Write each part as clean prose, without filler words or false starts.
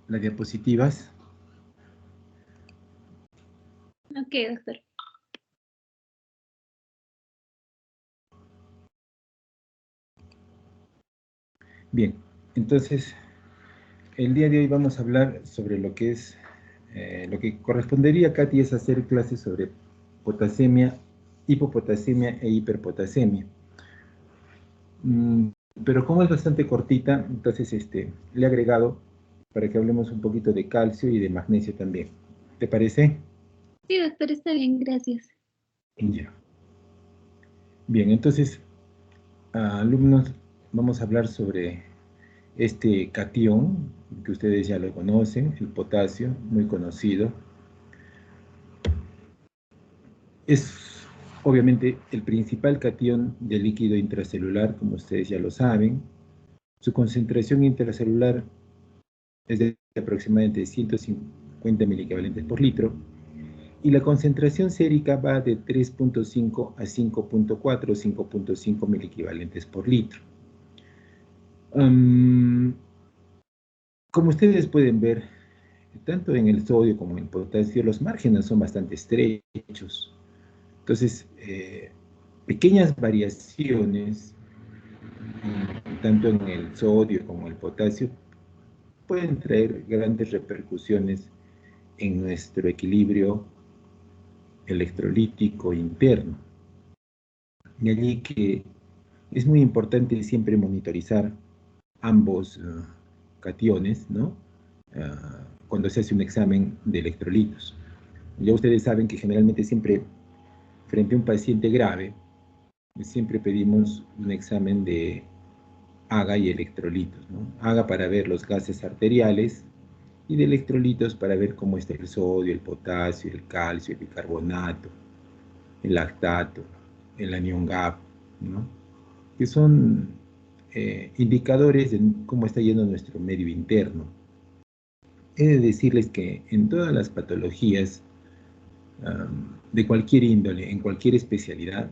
las diapositivas. Ok, doctor. Bien, entonces, el día de hoy vamos a hablar sobre lo que es, lo que correspondería, Katy, es hacer clases sobre potasemia, hipopotasemia e hiperpotasemia. Pero como es bastante cortita, entonces le he agregado para que hablemos un poquito de calcio y de magnesio también. ¿Te parece? Sí, doctor, está bien, gracias. Ya. Bien, entonces, alumnos, vamos a hablar sobre este catión, que ustedes ya lo conocen, el potasio, muy conocido. Es obviamente el principal catión del líquido intracelular, como ustedes ya lo saben. Su concentración intracelular es de aproximadamente 150 miliequivalentes por litro, y la concentración sérica va de 3.5 a 5.4 o 5.5 miliequivalentes por litro. Como ustedes pueden ver, tanto en el sodio como en el potasio, los márgenes son bastante estrechos. Entonces, pequeñas variaciones, tanto en el sodio como en el potasio, pueden traer grandes repercusiones en nuestro equilibrio electrolítico interno. De allí que es muy importante siempre monitorizar ambos cationes, ¿no? Cuando se hace un examen de electrolitos. Ya ustedes saben que generalmente siempre, frente a un paciente grave, siempre pedimos un examen de AGA y electrolitos, ¿no? AGA para ver los gases arteriales y de electrolitos para ver cómo está el sodio, el potasio, el calcio, el bicarbonato, el lactato, el anión GAP, ¿no? Que son indicadores de cómo está yendo nuestro medio interno. He de decirles que en todas las patologías de cualquier índole, en cualquier especialidad,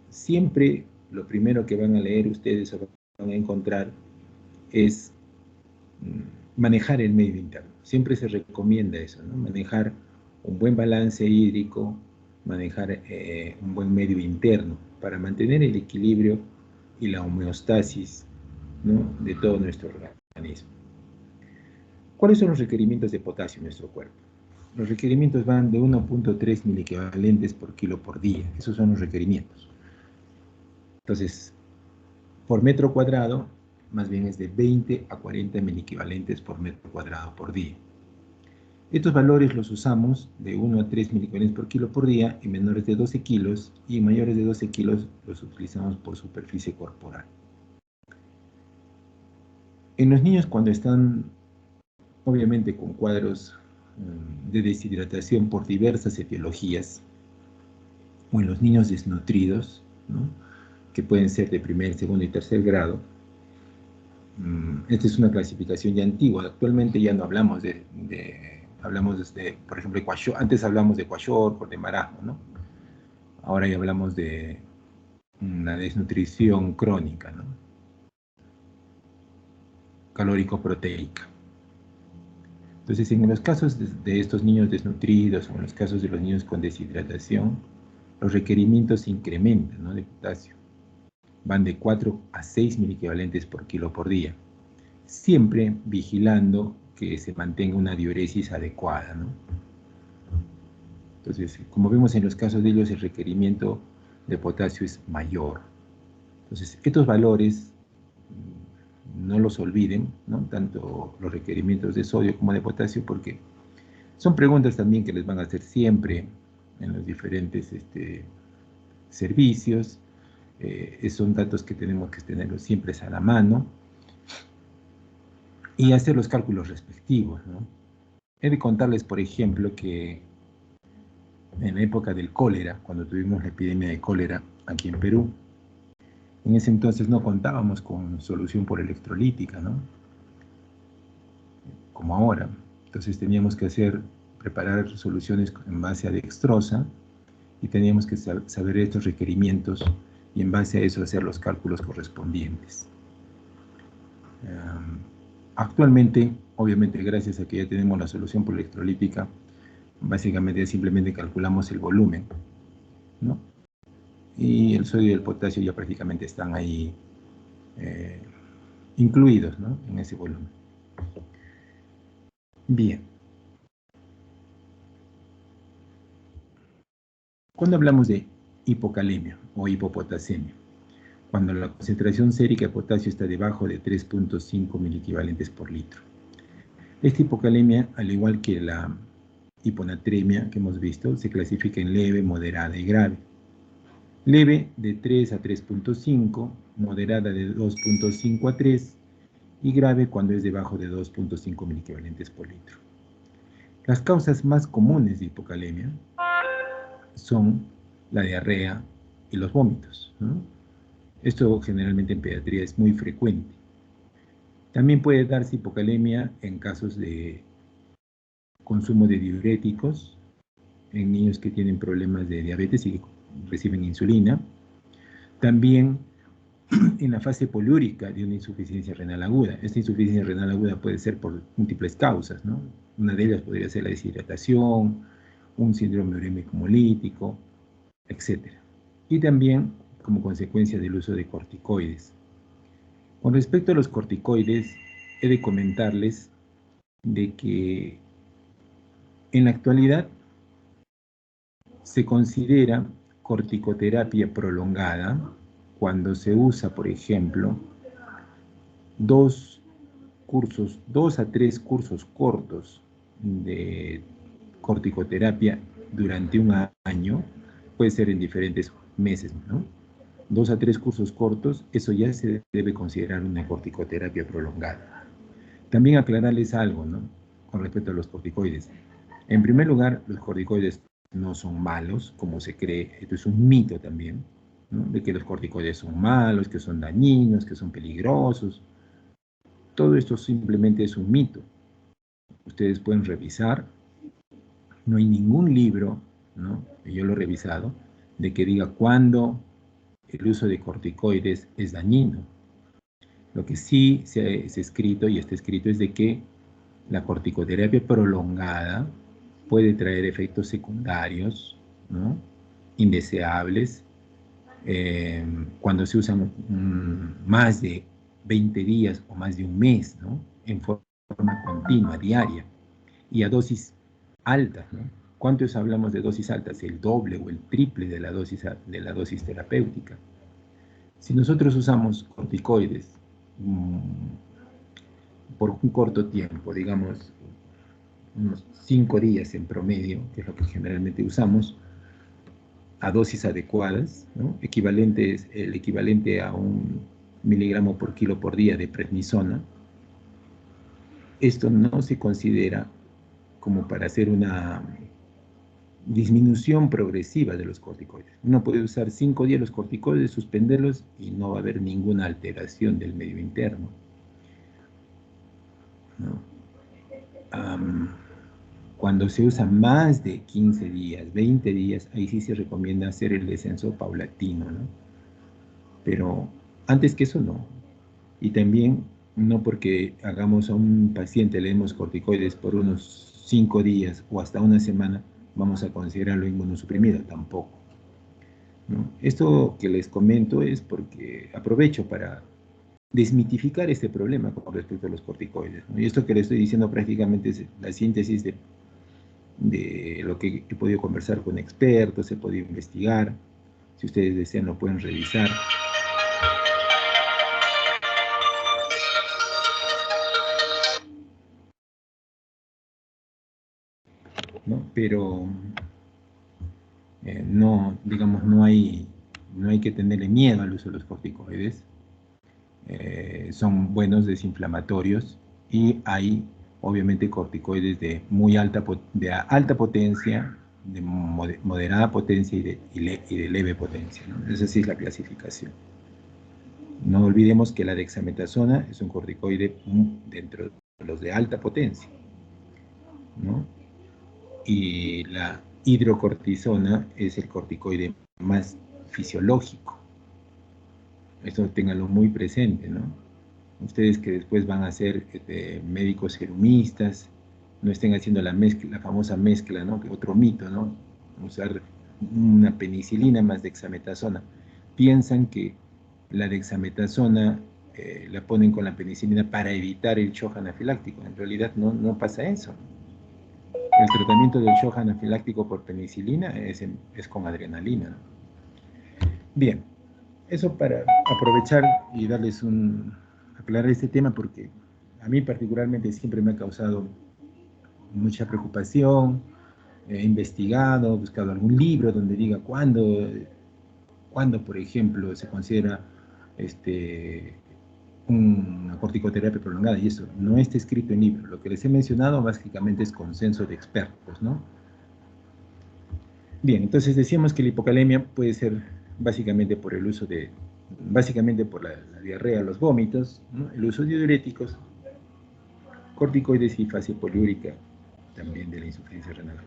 siempre lo primero que van a leer ustedes o van a encontrar es manejar el medio interno. Siempre se recomienda eso, ¿no? Manejar un buen balance hídrico, manejar un buen medio interno para mantener el equilibrio y la homeostasis, ¿no?, de todo nuestro organismo. ¿Cuáles son los requerimientos de potasio en nuestro cuerpo? Los requerimientos van de 1.3 miliequivalentes por kilo por día. Esos son los requerimientos. Entonces, por metro cuadrado, más bien es de 20 a 40 miliequivalentes por metro cuadrado por día. Estos valores los usamos de 1 a 3 miliequivalentes por kilo por día en menores de 12 kilos y en mayores de 12 kilos los utilizamos por superficie corporal. En los niños cuando están obviamente con cuadros de deshidratación por diversas etiologías, o en los niños desnutridos, ¿no?, que pueden ser de primer, segundo y tercer grado. Esta es una clasificación ya antigua. Actualmente ya no hablamos hablamos de, por ejemplo, antes hablamos de kwashiorkor, de marasmo, ¿no? Ahora ya hablamos de una desnutrición crónica, ¿no?, calórico-proteica. Entonces, en los casos de estos niños desnutridos o en los casos de los niños con deshidratación, los requerimientos se incrementan, ¿no?, de potasio. Van de 4 a 6 miliequivalentes por kilo por día, siempre vigilando que se mantenga una diuresis adecuada, ¿no? Entonces, como vemos en los casos de ellos, el requerimiento de potasio es mayor. Entonces, estos valores no los olviden, ¿no?, tanto los requerimientos de sodio como de potasio, porque son preguntas también que les van a hacer siempre en los diferentes servicios. Son datos que tenemos que tenerlos siempre a la mano y hacer los cálculos respectivos, ¿no? He de contarles, por ejemplo, que en la época del cólera, cuando tuvimos la epidemia de cólera aquí en Perú, en ese entonces no contábamos con solución por electrolítica, ¿no?, como ahora. Entonces teníamos que preparar soluciones en base a dextrosa y teníamos que saber estos requerimientos y en base a eso hacer los cálculos correspondientes. Actualmente, obviamente, gracias a que ya tenemos la solución por electrolítica, básicamente simplemente calculamos el volumen, ¿no? Y el sodio y el potasio ya prácticamente están ahí incluidos, ¿no?, en ese volumen. Bien. Cuando hablamos de hipocalemia o hipopotasemia, cuando la concentración sérica de potasio está debajo de 3.5 miliequivalentes por litro. Esta hipocalemia, al igual que la hiponatremia que hemos visto, se clasifica en leve, moderada y grave. Leve de 3 a 3.5, moderada de 2.5 a 3 y grave cuando es debajo de 2.5 miliequivalentes por litro. Las causas más comunes de hipocalemia son la diarrea y los vómitos, ¿no? Esto generalmente en pediatría es muy frecuente. También puede darse hipocalemia en casos de consumo de diuréticos, en niños que tienen problemas de diabetes y reciben insulina. También en la fase poliúrica de una insuficiencia renal aguda. Esta insuficiencia renal aguda puede ser por múltiples causas, ¿no? Una de ellas podría ser la deshidratación, un síndrome urémico hemolítico, etc. Y también como consecuencia del uso de corticoides. Con respecto a los corticoides, he de comentarles de que en la actualidad se considera corticoterapia prolongada cuando se usa, por ejemplo, 2 a 3 cursos cortos de corticoterapia durante un año, puede ser en diferentes meses, ¿no? 2 a 3 cursos cortos, eso ya se debe considerar una corticoterapia prolongada. También aclararles algo, ¿no?, con respecto a los corticoides. En primer lugar, los corticoides no son malos, como se cree. Esto es un mito también, ¿no?, de que los corticoides son malos, que son dañinos, que son peligrosos. Todo esto simplemente es un mito. Ustedes pueden revisar. No hay ningún libro, ¿no?, yo lo he revisado, de que diga cuándo el uso de corticoides es dañino. Lo que sí se ha escrito y está escrito es de que la corticoterapia prolongada puede traer efectos secundarios, ¿no?, indeseables, cuando se usan más de 20 días o más de un mes, ¿no?, en forma continua, diaria, y a dosis altas, ¿no? ¿Cuántos hablamos de dosis altas? El doble o el triple de la dosis terapéutica. Si nosotros usamos corticoides por un corto tiempo, digamos unos 5 días en promedio, que es lo que generalmente usamos, a dosis adecuadas, ¿no?, el equivalente a 1 miligramo por kilo por día de prednisona, esto no se considera como para hacer una disminución progresiva de los corticoides. Uno puede usar 5 días los corticoides, suspenderlos y no va a haber ninguna alteración del medio interno, ¿no? Cuando se usa más de 15 días, 20 días, ahí sí se recomienda hacer el descenso paulatino, ¿no? Pero antes que eso no. Y también no porque hagamos a un paciente, le demos corticoides por unos 5 días o hasta una semana, vamos a considerarlo inmunosuprimido, tampoco, ¿no? Esto que les comento es porque aprovecho para desmitificar este problema con respecto a los corticoides, ¿no? Y esto que les estoy diciendo prácticamente es la síntesis de lo que he podido conversar con expertos, he podido investigar. Si ustedes desean lo pueden revisar. ¿No? Pero no, digamos, no hay que tenerle miedo al uso de los corticoides. Son buenos desinflamatorios y hay obviamente corticoides de alta potencia, de moderada potencia y de leve potencia, ¿no? Esa sí es la clasificación. No olvidemos que la dexametasona es un corticoide dentro de los de alta potencia, ¿no? Y la hidrocortisona es el corticoide más fisiológico. Esto ténganlo muy presente, ¿no? ustedes que después van a ser médicos serumistas, no estén haciendo la mezcla, la famosa mezcla, ¿no? Otro mito, ¿no? Usar una penicilina más dexametasona. Piensan que la dexametasona la ponen con la penicilina para evitar el shock anafiláctico. En realidad no pasa eso. El tratamiento del shock anafiláctico por penicilina es con adrenalina, ¿no? Bien, eso para aprovechar y darles aclarar este tema, porque a mí particularmente siempre me ha causado mucha preocupación. He investigado, he buscado algún libro donde diga cuándo, por ejemplo, se considera una corticoterapia prolongada, y eso no está escrito en libro. Lo que les he mencionado básicamente es consenso de expertos, ¿no? Bien, entonces decíamos que la hipocalemia puede ser básicamente por el uso básicamente por la diarrea, los vómitos, ¿no? El uso de diuréticos, corticoides y fase poliúrica, también de la insuficiencia renal.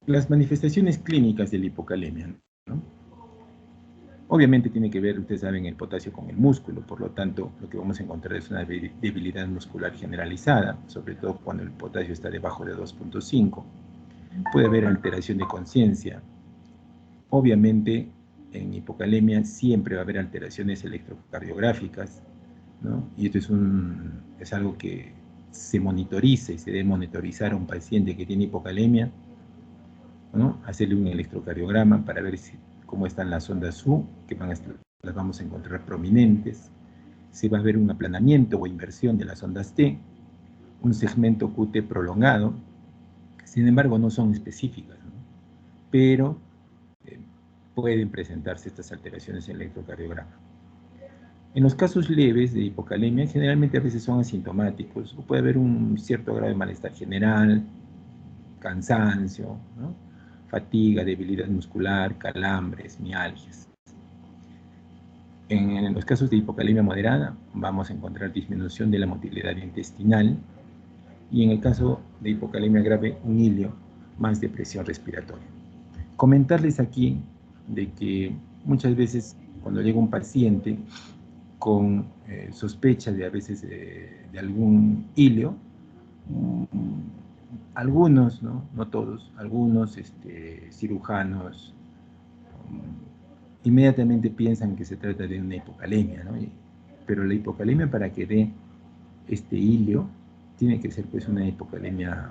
Las manifestaciones clínicas de la hipocalemia, ¿no? Obviamente tiene que ver, ustedes saben, el potasio con el músculo, por lo tanto, lo que vamos a encontrar es una debilidad muscular generalizada, sobre todo cuando el potasio está debajo de 2.5. Puede haber alteración de conciencia. Obviamente, en hipocalemia siempre va a haber alteraciones electrocardiográficas, ¿no? Y esto es algo que se monitoriza y se debe monitorizar a un paciente que tiene hipocalemia, ¿no? Hacerle un electrocardiograma para ver cómo están las ondas U, que las vamos a encontrar prominentes. Se va a ver un aplanamiento o inversión de las ondas T, un segmento QT prolongado. Sin embargo, no son específicas, ¿no? Pero pueden presentarse estas alteraciones en el electrocardiograma. En los casos leves de hipocalemia, generalmente a veces son asintomáticos, o puede haber un cierto grado de malestar general, cansancio, ¿no? Fatiga, debilidad muscular, calambres, mialgias. En los casos de hipocalemia moderada vamos a encontrar disminución de la motilidad intestinal, y en el caso de hipocalemia grave, un hilio, más depresión respiratoria. Comentarles aquí de que muchas veces cuando llega un paciente con sospecha de a veces de algún hilio, algunos, no todos, algunos cirujanos inmediatamente piensan que se trata de una hipocalemia, ¿no? Pero la hipocalemia, para que dé este hilio, tiene que ser pues una hipocalemia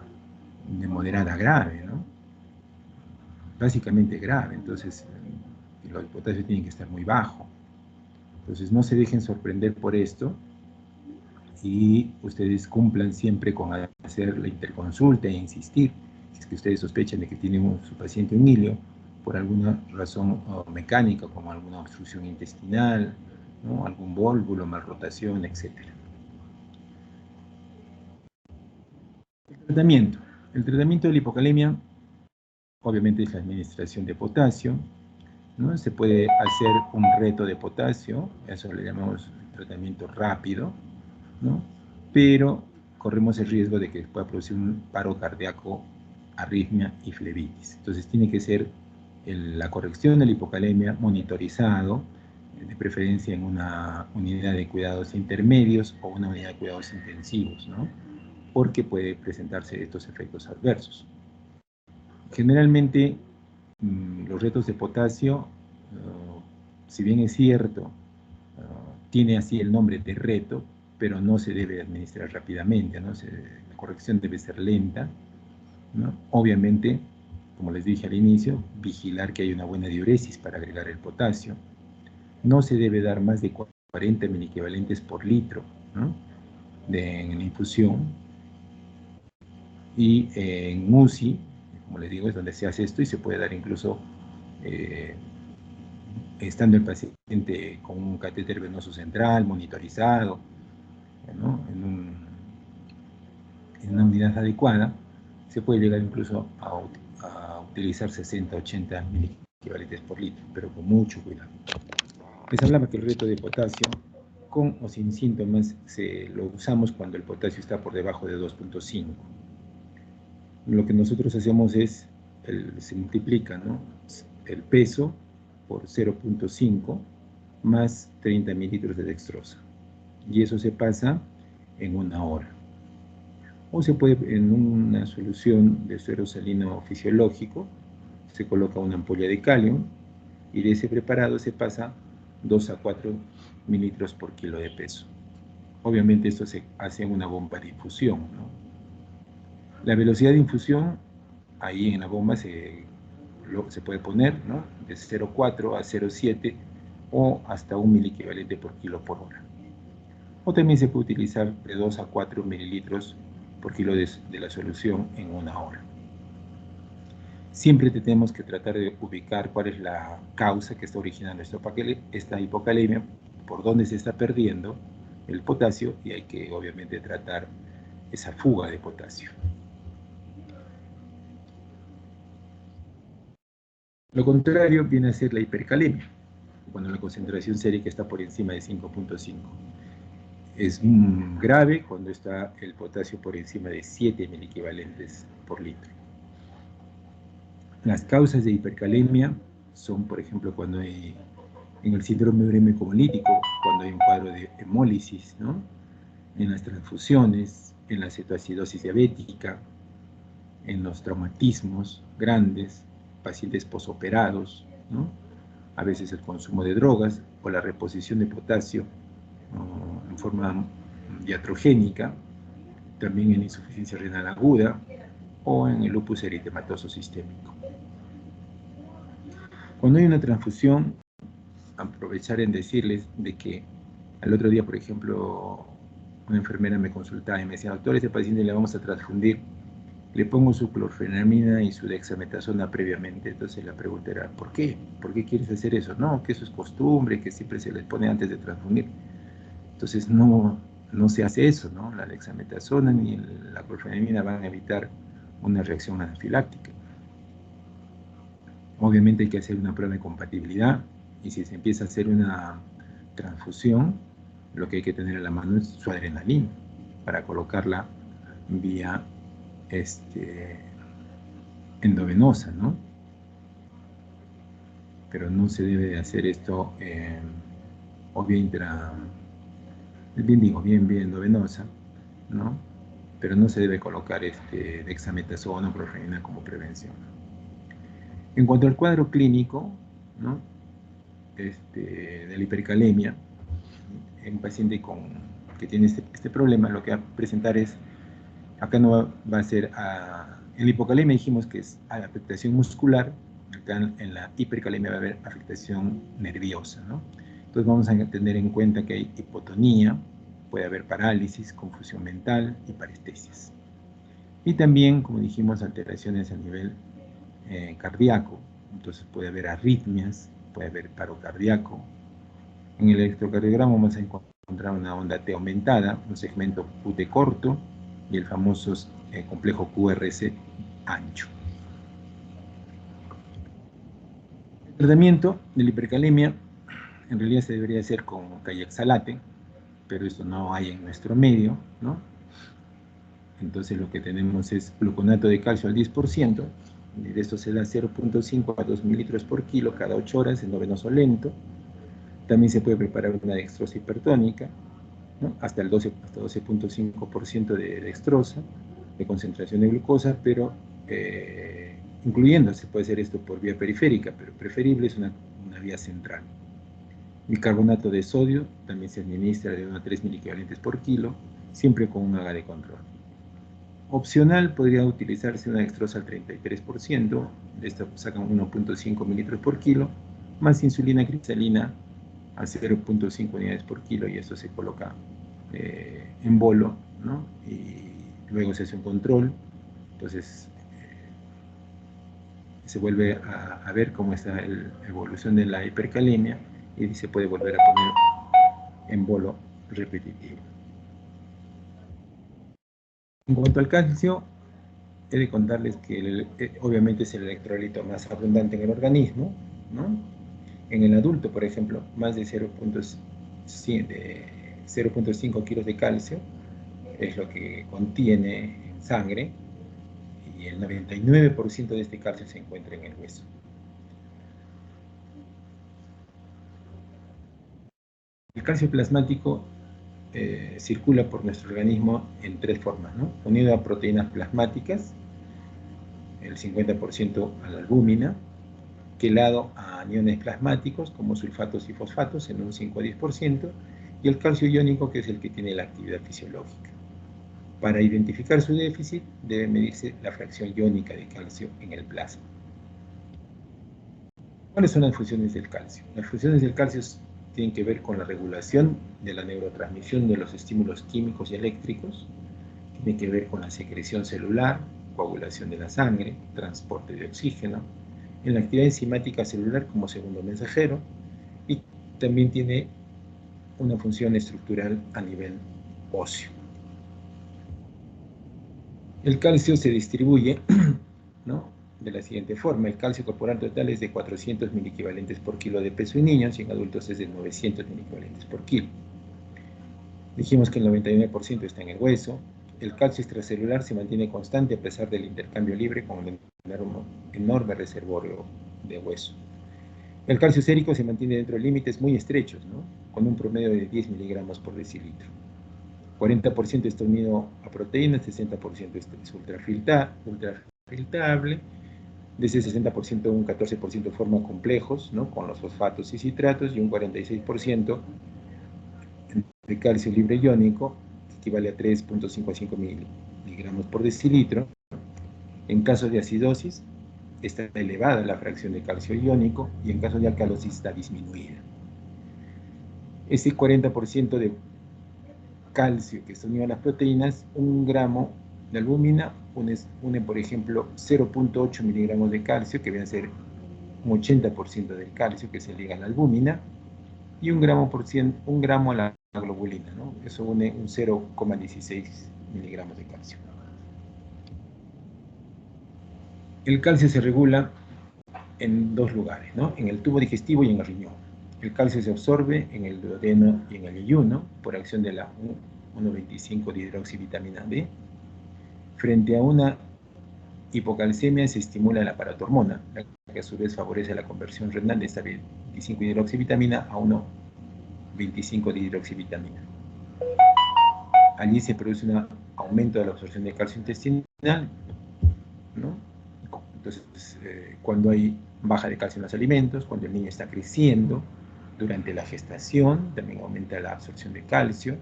de moderada a grave, ¿no? Básicamente grave. Entonces el potasio tiene que estar muy bajo. Entonces no se dejen sorprender por esto, y ustedes cumplan siempre con hacer la interconsulta e insistir. Si es que ustedes sospechan de que tiene su paciente un hilio por alguna razón mecánica, como alguna obstrucción intestinal, ¿no? Algún vólvulo, malrotación, etc. El tratamiento de la hipocalemia obviamente es la administración de potasio, ¿no? Se puede hacer un reto de potasio, eso le llamamos tratamiento rápido, ¿no? Pero corremos el riesgo de que pueda producir un paro cardíaco, arritmia y flebitis. Entonces tiene que ser la corrección de la hipocalemia monitorizado, de preferencia en una unidad de cuidados intermedios o una unidad de cuidados intensivos, ¿no? Porque puede presentarse estos efectos adversos. Generalmente, los retos de potasio, si bien es cierto, tiene así el nombre de reto, pero no se debe administrar rápidamente, ¿no? La corrección debe ser lenta, ¿no? Obviamente, como les dije al inicio, vigilar que haya una buena diuresis para agregar el potasio. No se debe dar más de 40 miliequivalentes por litro, ¿no? En la infusión. Y en UCI, como les digo, es donde se hace esto, y se puede dar incluso estando el paciente con un catéter venoso central monitorizado, ¿no? En una unidad adecuada, se puede llegar incluso a utilizar 60-80 miliequivalentes por litro, pero con mucho cuidado. Les hablaba que el reto de potasio, con o sin síntomas, lo usamos cuando el potasio está por debajo de 2.5. Lo que nosotros hacemos es, se multiplica, ¿no?, el peso por 0.5, más 30 mililitros de dextrosa. Y eso se pasa en 1 hora. O se puede, en una solución de suero salino fisiológico, se coloca una ampolla de calium y de ese preparado se pasa 2 a 4 mililitros por kilo de peso. Obviamente esto se hace en una bomba de infusión, ¿no? La velocidad de infusión, ahí en la bomba se puede poner, ¿no?, de 0,4 a 0,7 o hasta 1 miliequivalente por kilo por hora. O también se puede utilizar de 2 a 4 mililitros por kilo de la solución en 1 hora. Siempre tenemos que tratar de ubicar cuál es la causa que está originando esta hipocalemia, por dónde se está perdiendo el potasio, y hay que obviamente tratar esa fuga de potasio. Lo contrario viene a ser la hipercalemia, cuando la concentración sérica está por encima de 5.5. Es grave cuando está el potasio por encima de 7 miliequivalentes por litro. Las causas de hipercalemia son, por ejemplo, cuando hay, en el síndrome urémico hemolítico, cuando hay un cuadro de hemólisis, ¿no?, en las transfusiones, en la cetoacidosis diabética, en los traumatismos grandes, pacientes posoperados, ¿no?, a veces el consumo de drogas o la reposición de potasio en forma iatrogénica, también en insuficiencia renal aguda o en el lupus eritematoso sistémico. Cuando hay una transfusión, aprovechar en decirles de que al otro día, por ejemplo, una enfermera me consultaba y me decía: doctor, a este paciente le vamos a transfundir, le pongo su clorfenamina y su dexametasona previamente. Entonces la pregunta era: ¿por qué? ¿Por qué quieres hacer eso? No, que eso es costumbre, que siempre se les pone antes de transfundir. Entonces no se hace eso, ¿no? La dexametasona ni la clorfenamina van a evitar una reacción anafiláctica. Obviamente hay que hacer una prueba de compatibilidad, y si se empieza a hacer una transfusión, lo que hay que tener a la mano es su adrenalina para colocarla vía endovenosa, ¿no? Pero no se debe de hacer esto o bien endovenosa, ¿no? Pero no se debe colocar dexametasona o clorfenamina como prevención. En cuanto al cuadro clínico, ¿no?, de la hipercalemia, en un paciente que tiene este problema, lo que va a presentar es, acá no va a ser, en la hipocalemia dijimos que es afectación muscular, acá en la hipercalemia va a haber afectación nerviosa, ¿no? Entonces vamos a tener en cuenta que hay hipotonía, puede haber parálisis, confusión mental y parestesias. Y también, como dijimos, alteraciones a nivel cardíaco, entonces puede haber arritmias, puede haber paro cardíaco. En el electrocardiograma vamos a encontrar una onda T aumentada, un segmento QT corto y el famoso complejo QRS ancho. El tratamiento de la hipercalemia en realidad se debería hacer con callaxalate, pero esto no hay en nuestro medio, ¿no? Entonces lo que tenemos es gluconato de calcio al 10%, y de esto se da 0.5 a 2 mililitros por kilo cada 8 horas en endovenoso lento. También se puede preparar una dextrosa hipertónica, ¿no?, hasta 12.5% de dextrosa, de concentración de glucosa, pero incluyendo, se puede hacer esto por vía periférica, pero preferible es una vía central. Bicarbonato de sodio también se administra de 1 a 3 miliequivalentes por kilo, siempre con un HAGA de control. Opcional podría utilizarse una dextrosa al 33%, de esta sacan 1.5 mililitros por kilo, más insulina cristalina a 0.5 unidades por kilo, y esto se coloca en bolo, ¿no?, y luego se hace un control. Entonces se vuelve a ver cómo está la evolución de la hipercalemia, y se puede volver a poner en bolo repetitivo. En cuanto al calcio, he de contarles que obviamente es el electrolito más abundante en el organismo, ¿no? En el adulto, por ejemplo, más de 0.5 kilos de calcio es lo que contiene en sangre, y el 99% de este calcio se encuentra en el hueso. calcio plasmático circula por nuestro organismo en tres formas, ¿no? Unido a proteínas plasmáticas, el 50% a la albúmina, quelado a aniones plasmáticos como sulfatos y fosfatos en un 5 a 10%, y el calcio iónico, que es el que tiene la actividad fisiológica. Para identificar su déficit debe medirse la fracción iónica de calcio en el plasma. ¿Cuáles son las funciones del calcio? Las funciones del calcio tienen que ver con la regulación de la neurotransmisión de los estímulos químicos y eléctricos, tiene que ver con la secreción celular, coagulación de la sangre, transporte de oxígeno, en la actividad enzimática celular como segundo mensajero, y también tiene una función estructural a nivel óseo. El calcio se distribuye, ¿no?, de la siguiente forma. El calcio corporal total es de 400 miliequivalentes por kilo de peso en niños, y en adultos es de 900 miliequivalentes por kilo. Dijimos que el 99% está en el hueso. El calcio extracelular se mantiene constante a pesar del intercambio libre con un enorme reservorio de hueso. El calcio sérico se mantiene dentro de límites muy estrechos, ¿no?, con un promedio de 10 miligramos por decilitro. 40% está unido a proteínas, 60% es ultrafiltrable. De ese 60%, un 14% forma complejos, ¿no?, con los fosfatos y citratos, y un 46% de calcio libre iónico, que equivale a 3.55 miligramos por decilitro. En caso de acidosis, está elevada la fracción de calcio iónico, y en caso de alcalosis está disminuida. Ese 40% de calcio que está unido a las proteínas, 1 gramo de albúmina une, por ejemplo, 0.8 miligramos de calcio, que viene a ser un 80% del calcio que se liga a la albúmina, y 1 gramo a la globulina, ¿no? Eso une un 0,16 miligramos de calcio. El calcio se regula en dos lugares, ¿no?, en el tubo digestivo y en el riñón. El calcio se absorbe en el duodeno y en el yeyuno por acción de la 1,25 dihidroxivitamina D. Frente a una hipocalcemia se estimula la paratormona, la que a su vez favorece la conversión renal de esta 25 dihidroxivitamina a 1,25 dihidroxivitamina. Allí se produce un aumento de la absorción de calcio intestinal, ¿no? Entonces, cuando hay baja de calcio en los alimentos, cuando el niño está creciendo, durante la gestación también aumenta la absorción de calcio,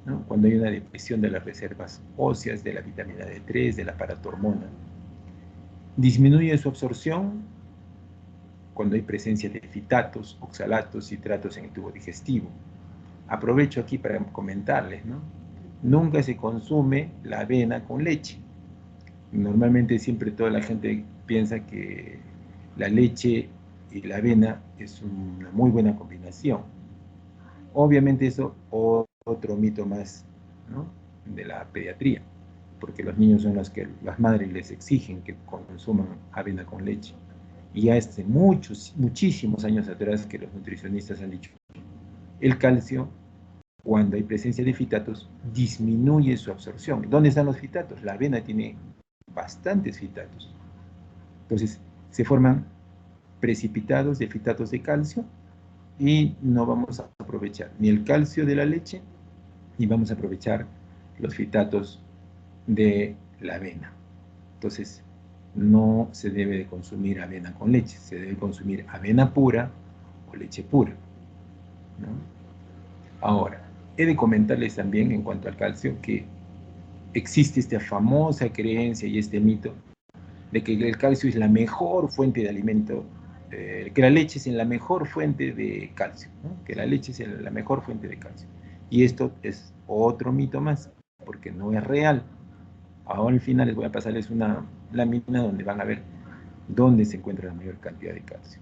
¿no?, cuando hay una depresión de las reservas óseas, de la vitamina D3, de la paratormona. Disminuye su absorción cuando hay presencia de fitatos, oxalatos, citratos en el tubo digestivo. Aprovecho aquí para comentarles, ¿no?, nunca se consume la avena con leche. Normalmente siempre toda la gente piensa que la leche y la avena es una muy buena combinación. Obviamente eso otro mito más, ¿no?, de la pediatría, porque los niños son los que las madres les exigen que consuman avena con leche. Y ya hace muchísimos años atrás que los nutricionistas han dicho, el calcio, cuando hay presencia de fitatos, disminuye su absorción. ¿Dónde están los fitatos? La avena tiene bastantes fitatos. Entonces, se forman precipitados de fitatos de calcio, y no vamos a aprovechar ni el calcio de la leche, ni vamos a aprovechar los fitatos de la avena. Entonces, no se debe de consumir avena con leche, se debe consumir avena pura o leche pura, ¿no? Ahora, he de comentarles también en cuanto al calcio que existe esta famosa creencia y este mito de que el calcio es la mejor fuente de alimento, que la leche es la mejor fuente de calcio, ¿no?, que la leche es la mejor fuente de calcio. Y esto es otro mito más, porque no es real. Ahora al final les voy a pasarles una lámina donde van a ver dónde se encuentra la mayor cantidad de calcio.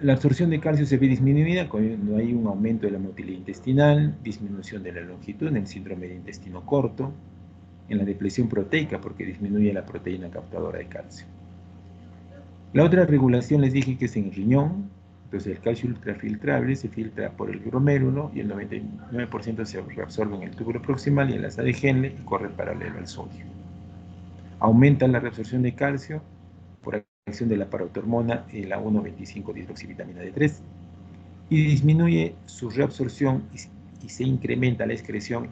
La absorción de calcio se ve disminuida cuando hay un aumento de la motilidad intestinal, disminución de la longitud en el síndrome de intestino corto, en la depresión proteica, porque disminuye la proteína captadora de calcio. La otra regulación les dije que es en el riñón. Entonces el calcio ultrafiltrable se filtra por el glomérulo, y el 99% se reabsorbe en el túbulo proximal y en la asa de Henle, y corre paralelo al sodio. Aumenta la reabsorción de calcio por acción de la parotormona y la 1,25-dihidroxivitamina D3, y disminuye su reabsorción y se incrementa la excreción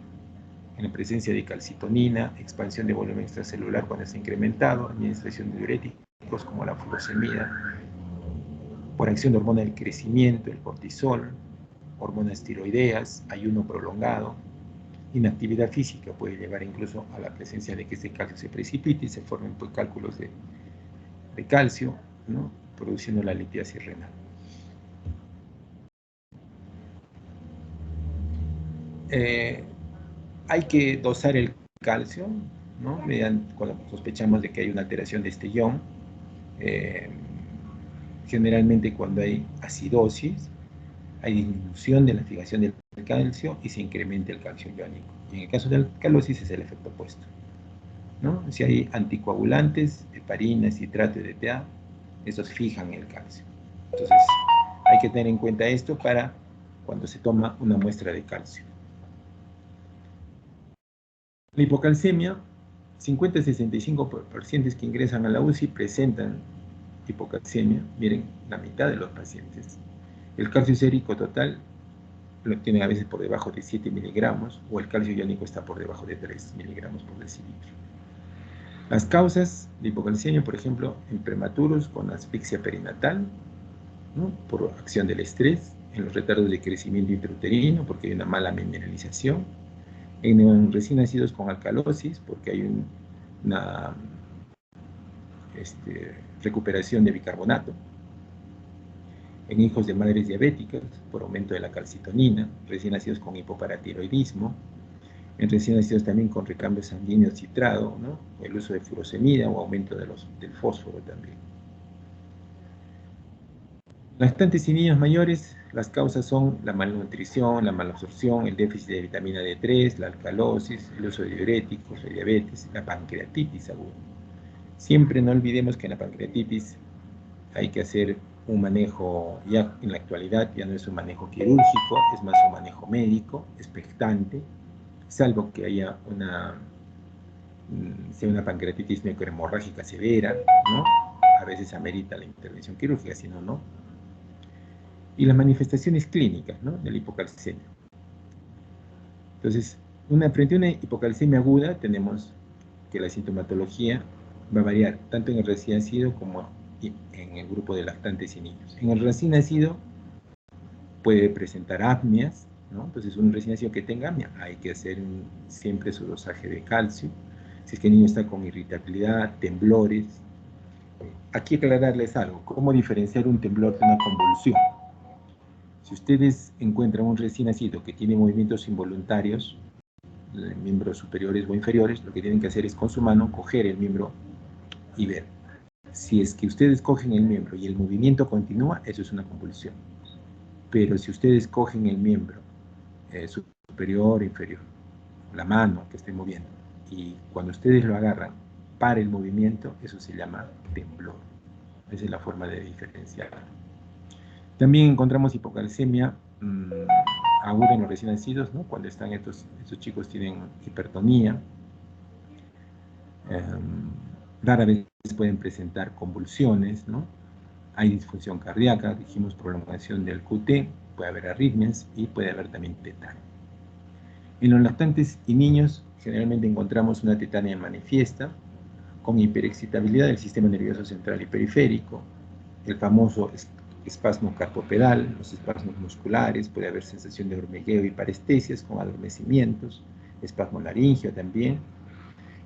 en la presencia de calcitonina, expansión de volumen extracelular cuando está incrementado, administración de diuréticos como la furosemida, por acción de hormona del crecimiento, el cortisol, hormonas tiroideas, ayuno prolongado, inactividad física puede llevar incluso a la presencia de que este calcio se precipite y se formen pues, cálculos de calcio, ¿no? Produciendo la litiasis renal. Hay que dosar el calcio, ¿no? Cuando sospechamos de que hay una alteración de este ion. Generalmente cuando hay acidosis, hay disminución de la fijación del calcio y se incrementa el calcio iónico. Y en el caso de la alcalosis es el efecto opuesto, ¿no? Si hay anticoagulantes, heparina, citrato y DTA, esos fijan el calcio. Entonces, hay que tener en cuenta esto para cuando se toma una muestra de calcio. La hipocalcemia, 50-65 pacientes que ingresan a la UCI presentan hipocalcemia. Miren, la mitad de los pacientes. El calcio sérico total lo tienen a veces por debajo de 7 miligramos o el calcio iónico está por debajo de 3 miligramos por decilitro. Las causas de hipocalcemia, por ejemplo, en prematuros con asfixia perinatal, ¿no? Por acción del estrés, en los retardos de crecimiento intrauterino porque hay una mala mineralización, en recién nacidos con alcalosis porque hay una recuperación de bicarbonato, en hijos de madres diabéticas por aumento de la calcitonina, recién nacidos con hipoparatiroidismo, en recién nacidos también con recambio sanguíneo citrado, ¿no? El uso de furosemida o aumento del fósforo también. Lactantes y niños mayores, las causas son la malnutrición, la malabsorción, el déficit de vitamina D3, la alcalosis, el uso de diuréticos, la diabetes, la pancreatitis aguda. Siempre no olvidemos que en la pancreatitis hay que hacer un manejo, ya en la actualidad ya no es un manejo quirúrgico, es más un manejo médico, expectante, salvo que haya sea una pancreatitis necrohemorrágica severa, ¿no? A veces amerita la intervención quirúrgica, si no, no. Y las manifestaciones clínicas, ¿no? De la hipocalcemia. Entonces, frente a una hipocalcemia aguda, tenemos que la sintomatología va a variar tanto en el recién nacido como en el grupo de lactantes y niños. En el recién nacido puede presentar apneas, ¿no? Entonces, un recién nacido que tenga apnea, hay que hacer siempre su dosaje de calcio. Si es que el niño está con irritabilidad, temblores. Aquí aclararles algo, ¿cómo diferenciar un temblor de una convulsión? Si ustedes encuentran un recién nacido que tiene movimientos involuntarios, miembros superiores o inferiores, lo que tienen que hacer es con su mano coger el miembro y ver. Si es que ustedes cogen el miembro y el movimiento continúa, eso es una convulsión. Pero si ustedes cogen el miembro superior o inferior, la mano que esté moviendo, y cuando ustedes lo agarran para el movimiento, eso se llama temblor. Esa es la forma de diferenciar. También encontramos hipocalcemia aguda en los recién nacidos, ¿no? Cuando están estos chicos tienen hipertonía. Rara vez pueden presentar convulsiones, ¿no? Hay disfunción cardíaca, dijimos prolongación del QT, puede haber arritmias y puede haber también tetania. En los lactantes y niños generalmente encontramos una tetania manifiesta con hiperexcitabilidad del sistema nervioso central y periférico, el famoso espasmo carpopedal, los espasmos musculares, puede haber sensación de hormigueo y parestesias con adormecimientos, espasmo laríngeo también,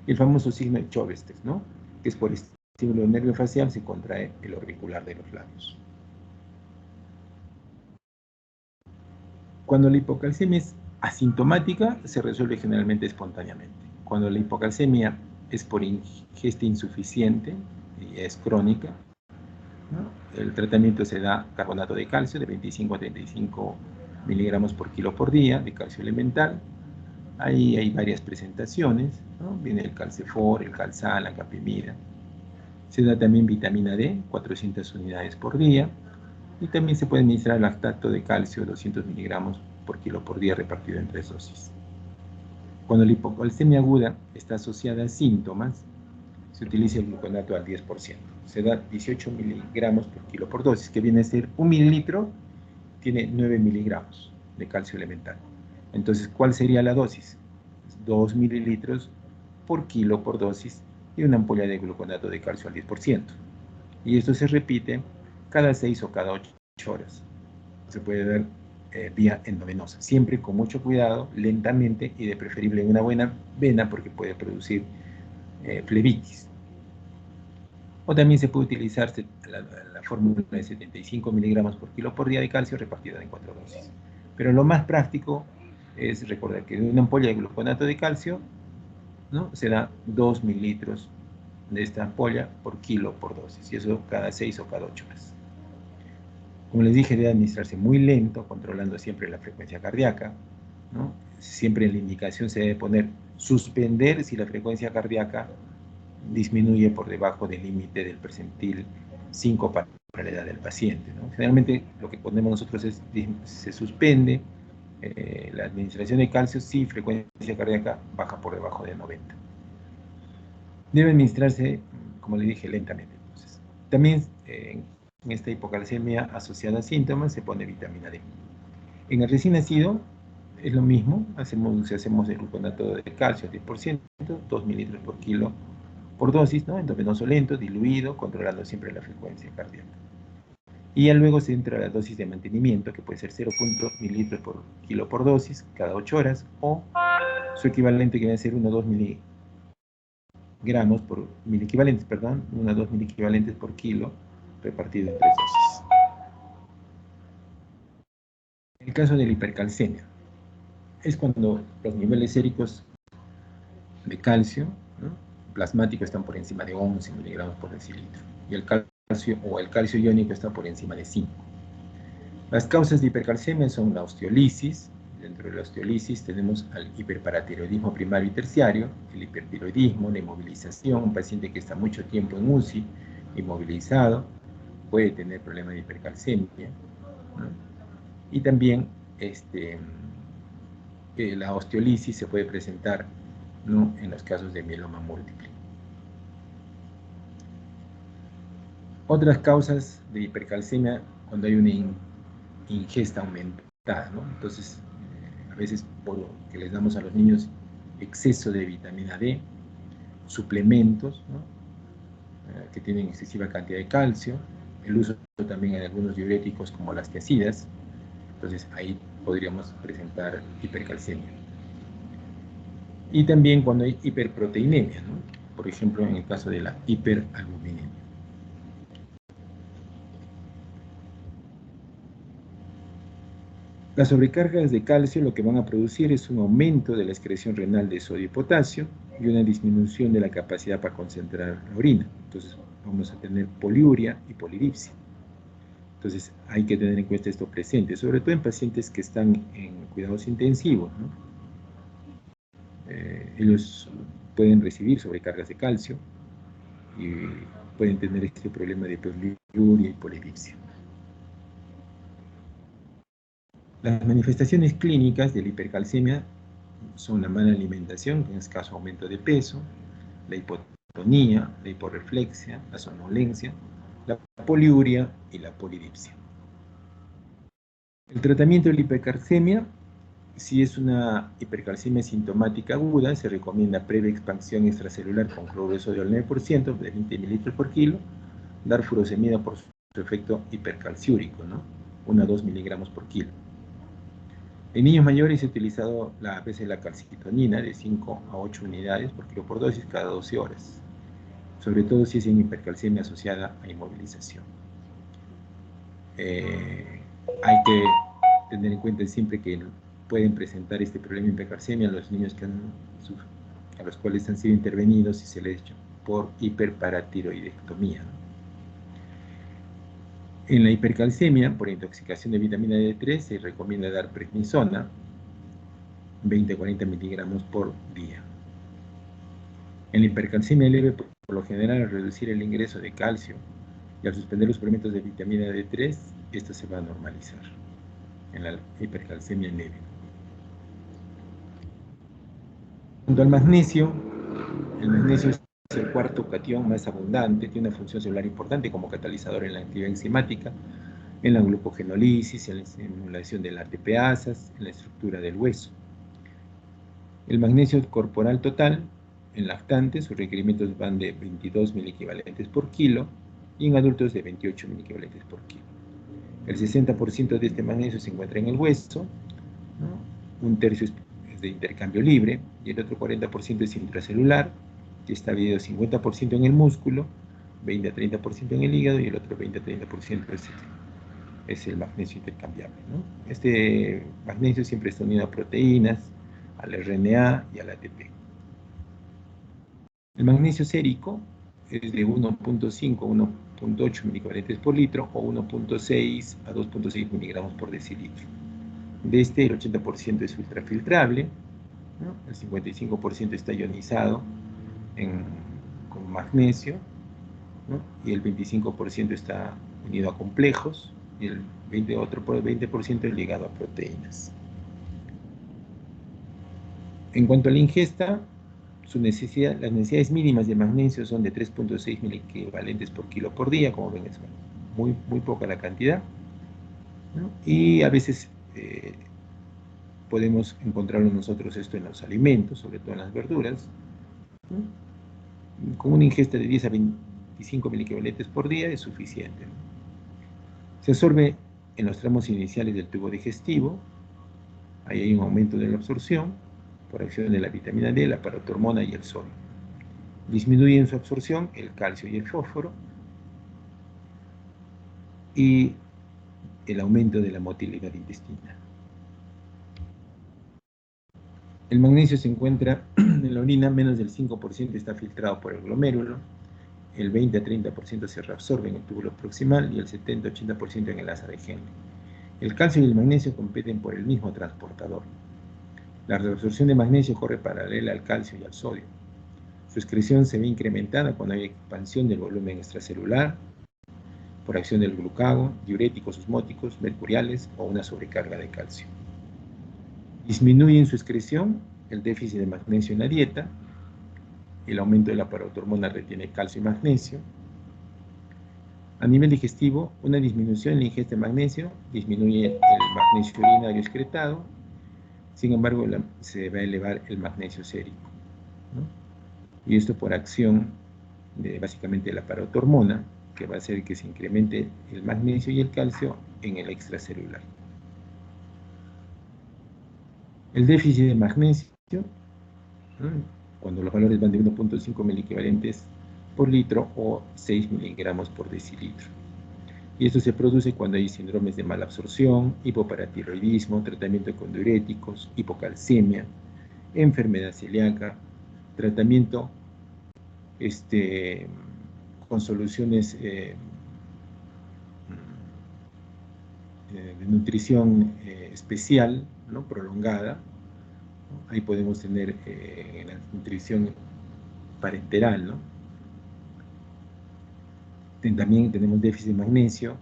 y el famoso signo de Chauvet, ¿no? Que es por estímulo del nervio facial se contrae el orbicular de los labios. Cuando la hipocalcemia es asintomática, se resuelve generalmente espontáneamente. Cuando la hipocalcemia es por ingesta insuficiente y es crónica, ¿no? El tratamiento se da carbonato de calcio de 25 a 35 miligramos por kilo por día de calcio elemental. Ahí hay varias presentaciones, ¿no? Viene el calcefor, el calzal, la capimida. Se da también vitamina D, 400 unidades por día. Y también se puede administrar lactato de calcio, 200 miligramos por kilo por día repartido en 3 dosis. Cuando la hipocalcemia aguda está asociada a síntomas, se utiliza el gluconato al 10%. se da 18 miligramos por kilo por dosis, que viene a ser 1 mililitro, tiene 9 miligramos de calcio elemental. Entonces, ¿cuál sería la dosis? 2 mililitros por kilo por dosis y una ampolla de gluconato de calcio al 10%. Y esto se repite cada 6 o cada 8 horas. Se puede dar vía endovenosa, siempre con mucho cuidado, lentamente y de preferible en una buena vena porque puede producir flebitis. O también se puede utilizar la fórmula de 75 miligramos por kilo por día de calcio repartida en 4 dosis. Pero lo más práctico es recordar que de una ampolla de gluconato de calcio, ¿no?, se da 2 mililitros de esta ampolla por kilo por dosis, y eso cada 6 o cada 8 horas. Como les dije, debe administrarse muy lento, controlando siempre la frecuencia cardíaca, ¿no? Siempre en la indicación se debe poner suspender si la frecuencia cardíaca disminuye por debajo del límite del percentil 5 para la edad del paciente, ¿no? Generalmente lo que ponemos nosotros es, se suspende la administración de calcio si frecuencia cardíaca baja por debajo de 90. Debe administrarse, como le dije, lentamente. Entonces, también en esta hipocalcemia asociada a síntomas se pone vitamina D. En el recién nacido es lo mismo, hacemos el gluconato de calcio al 10%, 2 mililitros por kilo por dosis, ¿no?, endovenoso lento, diluido, controlando siempre la frecuencia cardíaca. Y ya luego se entra la dosis de mantenimiento, que puede ser 0.0 mililitros por kilo por dosis cada 8 horas, o su equivalente, que debe ser 1 o 2 miligramos por miliequivalentes, perdón, 1 o 2 miliequivalentes por kilo repartido en 3 dosis. En el caso de la hipercalcemia, es cuando los niveles séricos de calcio, ¿no?, plasmático están por encima de 11 miligramos por decilitro, y el calcio iónico está por encima de 5. Las causas de hipercalcemia son la osteolisis. Dentro de la osteolisis tenemos al hiperparatiroidismo primario y terciario, el hipertiroidismo, la inmovilización. Un paciente que está mucho tiempo en UCI, inmovilizado, puede tener problemas de hipercalcemia, ¿no? Y también la osteolisis se puede presentar, ¿no?, en los casos de mieloma múltiple. Otras causas de hipercalcemia, cuando hay una ingesta aumentada, ¿no? Entonces, a veces porque les damos a los niños exceso de vitamina D, suplementos, ¿no?, que tienen excesiva cantidad de calcio, el uso también de algunos diuréticos como las tiazidas. Entonces ahí podríamos presentar hipercalcemia. Y también cuando hay hiperproteinemia, ¿no?, por ejemplo en el caso de la hiperalbuminemia. Las sobrecargas de calcio lo que van a producir es un aumento de la excreción renal de sodio y potasio y una disminución de la capacidad para concentrar la orina. Entonces vamos a tener poliuria y polidipsia. Entonces hay que tener en cuenta esto presente, sobre todo en pacientes que están en cuidados intensivos, ¿no? Ellos pueden recibir sobrecargas de calcio y pueden tener este problema de poliuria y polidipsia. Las manifestaciones clínicas de la hipercalcemia son la mala alimentación, en este caso aumento de peso, la hipotonía, la hiporreflexia, la somnolencia, la poliuria y la polidipsia. El tratamiento de la hipercalcemia, si es una hipercalcemia sintomática aguda, se recomienda previa expansión extracelular con cloruro de sodio al 9%, de 20 mililitros por kilo, dar furosemida por su efecto hipercalciúrico, ¿no?, 1 a 2 miligramos por kilo. En niños mayores se ha utilizado a veces la calcitonina de 5 a 8 unidades por kilo por dosis cada 12 horas, sobre todo si es en hipercalcemia asociada a inmovilización. Hay que tener en cuenta siempre que pueden presentar este problema de hipercalcemia a los niños a los cuales han sido intervenidos y se les ha hecho por hiperparatiroidectomía. En la hipercalcemia, por intoxicación de vitamina D3, se recomienda dar prednisona, 20 a 40 miligramos por día. En la hipercalcemia leve, por lo general, al reducir el ingreso de calcio y al suspender los suplementos de vitamina D3, esto se va a normalizar en la hipercalcemia leve. Junto al magnesio, el magnesio el cuarto catión más abundante, tiene una función celular importante como catalizador en la actividad enzimática, en la glucogenólisis, en la estimulación de la ATPasas, en la estructura del hueso. El magnesio corporal total, en lactantes, sus requerimientos van de 22 milequivalentes por kilo y en adultos de 28 milequivalentes por kilo. El 60% de este magnesio se encuentra en el hueso, ¿no? Un tercio es de intercambio libre y el otro 40% es intracelular, que está dividido 50% en el músculo, 20 a 30% en el hígado y el otro 20 a 30% es el magnesio intercambiable, ¿no? Este magnesio siempre está unido a proteínas, al RNA y al ATP. El magnesio sérico es de 1.5 a 1.8 milicuvalentes por litro o 1.6 a 2.6 miligramos por decilitro. De este, el 80% es ultrafiltrable, ¿no? El 55% está ionizado con magnesio, ¿no? Y el 25% está unido a complejos y el 20% es ligado a proteínas. En cuanto a la ingesta, las necesidades mínimas de magnesio son de 3.6 miliquivalentes por kilo por día, como ven es muy poca la cantidad, ¿no? Y a veces podemos encontrarlo nosotros esto en los alimentos, sobre todo en las verduras, ¿no? Con una ingesta de 10 a 25 miliquivalentes por día es suficiente, ¿no? Se absorbe en los tramos iniciales del tubo digestivo, ahí hay un aumento de la absorción por acción de la vitamina D, la paratormona y el sodio. Disminuye en su absorción el calcio y el fósforo y el aumento de la motilidad intestinal. El magnesio se encuentra en la orina, menos del 5% está filtrado por el glomérulo, el 20 a 30% se reabsorbe en el túbulo proximal y el 70-80% en el asa de Henle. El calcio y el magnesio compiten por el mismo transportador. La reabsorción de magnesio corre paralela al calcio y al sodio. Su excreción se ve incrementada cuando hay expansión del volumen extracelular por acción del glucagón, diuréticos osmóticos, mercuriales o una sobrecarga de calcio. Disminuye en su excreción el déficit de magnesio en la dieta, el aumento de la paratormona retiene calcio y magnesio. A nivel digestivo, una disminución en la ingesta de magnesio disminuye el magnesio urinario excretado, sin embargo se va a elevar el magnesio sérico, ¿no? Y esto por acción de básicamente la paratormona, que va a hacer que se incremente el magnesio y el calcio en el extracelular. El déficit de magnesio, ¿no? Cuando los valores van de 1.5 miliquivalentes por litro o 6 miligramos por decilitro. Y esto se produce cuando hay síndromes de mala absorción, hipoparatiroidismo, tratamiento con diuréticos, hipocalcemia, enfermedad celíaca, tratamiento con soluciones de nutrición especial, ¿no? Prolongada, ¿no? Ahí podemos tener la nutrición parenteral, ¿no? También tenemos déficit de magnesio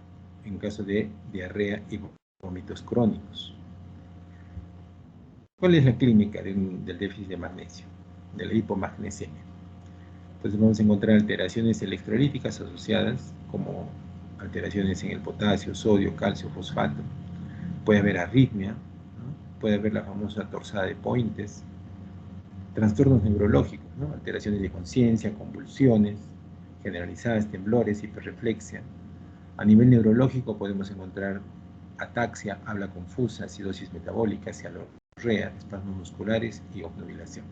en caso de diarrea y vómitos crónicos. ¿Cuál es la clínica del déficit de magnesio, de la hipomagnesemia? Entonces vamos a encontrar alteraciones electrolíticas asociadas como alteraciones en el potasio, sodio, calcio, fosfato. Puede haber arritmia, ¿no? Puede haber la famosa torsada de Pointes, trastornos neurológicos, ¿no? Alteraciones de conciencia, convulsiones generalizadas, temblores, hiperreflexia. A nivel neurológico podemos encontrar ataxia, habla confusa, acidosis metabólica, cialorrea, espasmos musculares y obnubilación.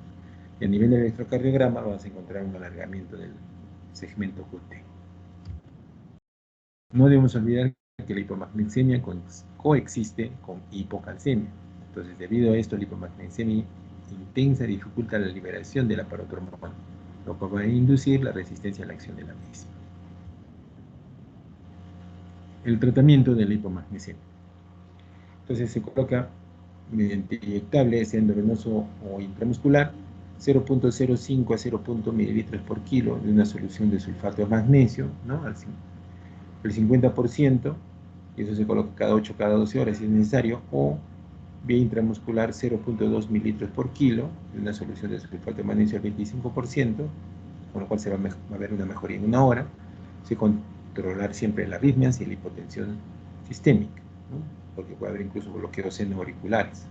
Y a nivel de electrocardiograma vamos a encontrar un alargamiento del segmento QT. No debemos olvidar que la hipomagnesemia coexiste con hipocalcemia. Entonces, debido a esto, la hipomagnesemia intensa dificulta la liberación de la paratormona, lo que va a inducir la resistencia a la acción de la misma. El tratamiento de la hipomagnesemia. Entonces, se coloca mediante inyectable, sea endovenoso o intramuscular, 0.05 a 0.1 mililitros por kilo de una solución de sulfato de magnesio, ¿no? El 50%, y eso se coloca cada 8 cada 12 horas si es necesario, o vía intramuscular 0.2 mililitros por kilo de una solución de sulfato de magnesio al 25%, con lo cual se va a ver una mejoría en 1 hora. Se controlar siempre las arritmias y la hipotensión sistémica, ¿no? Porque puede haber incluso bloqueos senoauriculares.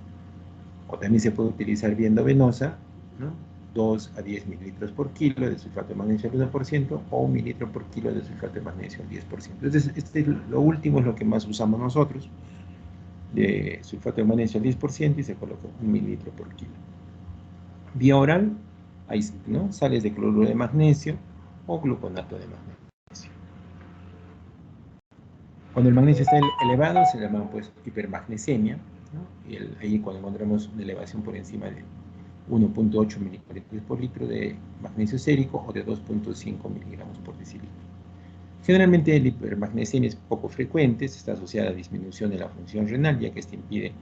O también se puede utilizar vía endovenosa, ¿no? 2 a 10 mililitros por kilo de sulfato de magnesio al 1% o 1 mililitro por kilo de sulfato de magnesio al 10%. Entonces, lo último es lo que más usamos nosotros, de sulfato de magnesio al 10% y se coloca 1 mililitro por kilo. Vía oral, hay, ¿no?, sales de cloruro de magnesio o gluconato de magnesio. Cuando el magnesio está elevado se llama pues hipermagnesemia, ¿no? Y ahí cuando encontramos una elevación por encima de 1.8 miligramos por litro de magnesio sérico o de 2.5 miligramos por decilitro. Generalmente la hipermagnesemia es poco frecuente, está asociada a disminución de la función renal, ya que esto impide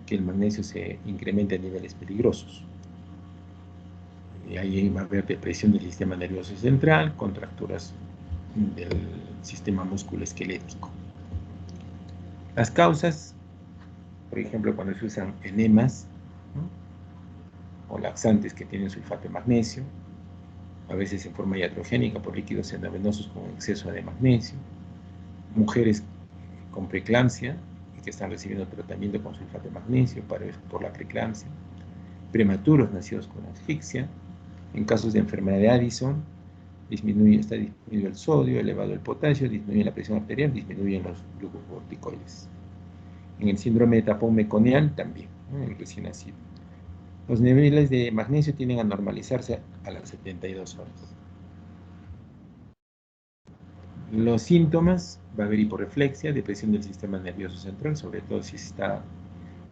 que el magnesio se incremente a niveles peligrosos. Y ahí va a haber depresión del sistema nervioso central, contracturas del sistema musculoesquelético. Las causas, por ejemplo, cuando se usan enemas, ¿no?, o laxantes que tienen sulfato de magnesio, a veces en forma iatrogénica por líquidos endovenosos con exceso de magnesio, mujeres con preeclampsia y que están recibiendo tratamiento con sulfato de magnesio por la preeclampsia, prematuros nacidos con asfixia, en casos de enfermedad de Addison, está disminuido el sodio, elevado el potasio, disminuye la presión arterial, disminuyen los glucocorticoides. En el síndrome de tapón meconial también, ¿no?, en el recién nacido. Los niveles de magnesio tienden a normalizarse a las 72 horas. Los síntomas: va a haber hiporreflexia, depresión del sistema nervioso central, sobre todo si está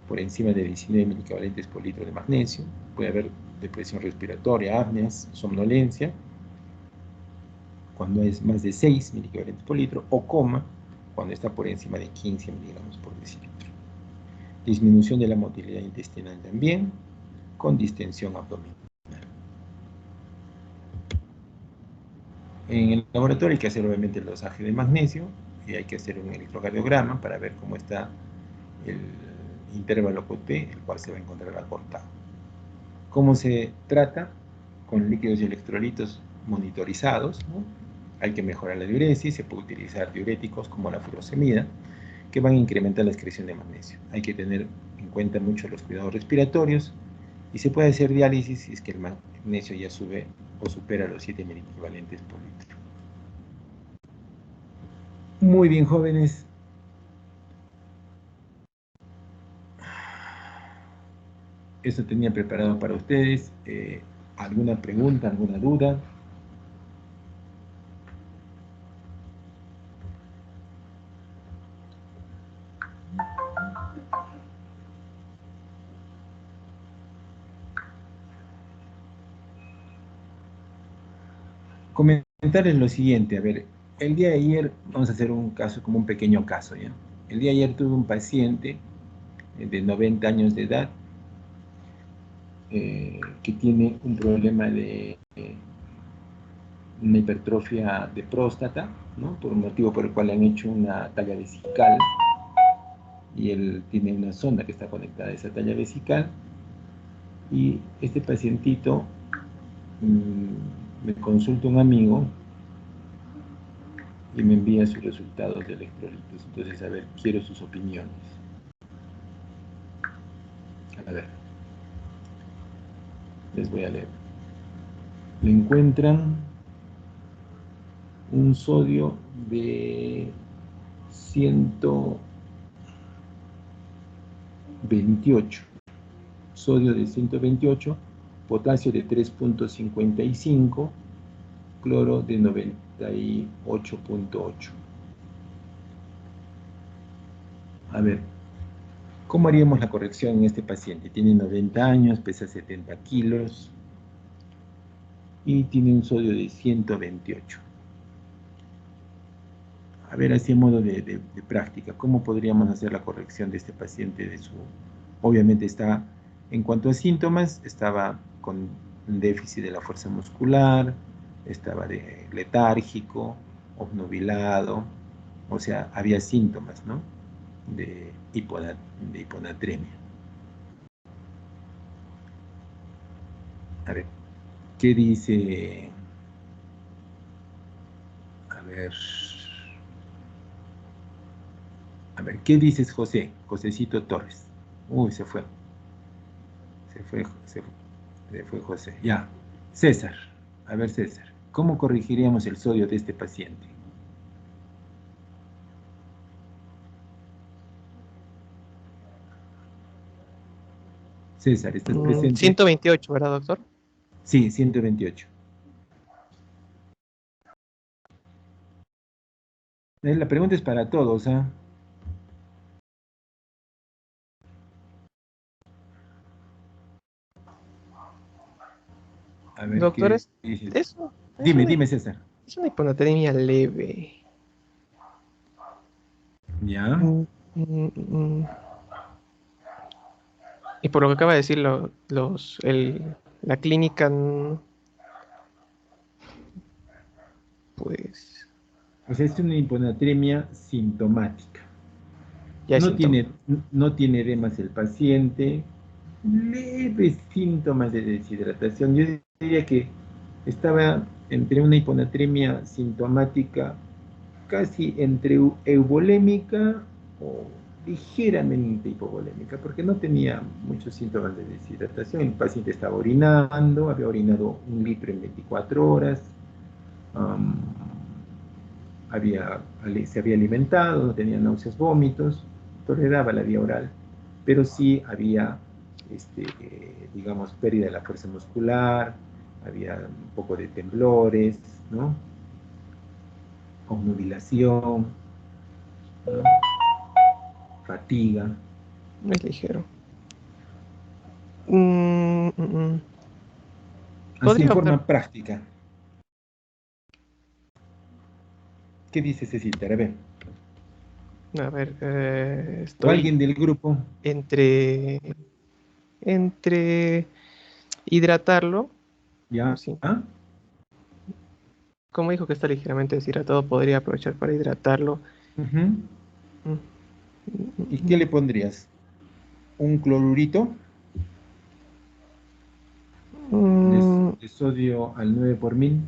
por encima de 19 milicavalentes por litro de magnesio. Puede haber depresión respiratoria, apneas, somnolencia, cuando es más de 6 milicavalentes por litro, o coma, cuando está por encima de 15 miligramos por decilitro. Disminución de la motilidad intestinal también, con distensión abdominal. En el laboratorio hay que hacer obviamente el dosaje de magnesio y hay que hacer un electrocardiograma para ver cómo está el intervalo QT, el cual se va a encontrar acortado. ¿Cómo se trata? Con líquidos y electrolitos monitorizados, ¿no? Hay que mejorar la diuresis, se puede utilizar diuréticos como la furosemida, que van a incrementar la excreción de magnesio. Hay que tener en cuenta mucho los cuidados respiratorios y se puede hacer diálisis si es que el magnesio ya sube o supera los 7 miliequivalentes por litro. Muy bien, jóvenes. Eso tenía preparado para ustedes. ¿Alguna pregunta, alguna duda? Comentarles lo siguiente. A ver, el día de ayer, vamos a hacer un caso como un pequeño caso, ¿ya? El día de ayer tuve un paciente de 90 años de edad que tiene un problema de una hipertrofia de próstata, ¿no?, por un motivo por el cual le han hecho una talla vesical y él tiene una sonda que está conectada a esa talla vesical. Y este pacientito me consulta un amigo y me envía sus resultados de electrolitos. Entonces, a ver, quiero sus opiniones. A ver, les voy a leer. Le encuentran un sodio de 128, sodio de 128, potasio de 3.55, cloro de 98.8. A ver, ¿cómo haríamos la corrección en este paciente? Tiene 90 años, pesa 70 kilos y tiene un sodio de 128. A ver, así en modo de práctica, ¿cómo podríamos hacer la corrección de este paciente de su... Obviamente está, en cuanto a síntomas, estaba con un déficit de la fuerza muscular, estaba letárgico, obnubilado, o sea, había síntomas, ¿no?, de hiponatremia. A ver, ¿qué dice ver. A ver, ¿qué dices, José? Josecito Torres. Uy, se fue. Se fue José. Ya. César. A ver, César. ¿Cómo corregiríamos el sodio de este paciente? César, ¿estás presente? 128, ¿verdad, doctor? Sí, 128. La pregunta es para todos, ¿ah? A ver, Doctor, ¿qué dices? eso Dime, César. es una hiponatremia leve. ¿Ya? Mm, mm, mm. Y por lo que acaba de decir la clínica, pues O sea, es una hiponatremia sintomática. ya es No síntoma. tiene, no tiene edemas el paciente, leves síntomas de deshidratación. Yo diría que estaba entre una hiponatremia sintomática, casi entre eubolémica o ligeramente hipovolémica, porque no tenía muchos síntomas de deshidratación. El paciente estaba orinando, había orinado 1 litro en 24 horas, um, se había alimentado, no tenía náuseas, vómitos, toleraba la vía oral, pero sí había, digamos, pérdida de la fuerza muscular, había un poco de temblores, ¿no? Obnubilación, ¿no? Fatiga. Es ligero. Mm, mm, mm. Así en Podría optar. forma práctica. ¿Qué dice Cecita? A ver. A ver, O estoy alguien del grupo. entre, entre hidratarlo. ¿Ya? Sí. ¿Ah? Como dijo que está ligeramente deshidratado, podría aprovechar para hidratarlo. Ujú. Mm, ¿Y qué le pondrías? ¿Un clorurito de, mm, de sodio al 9 por 1000?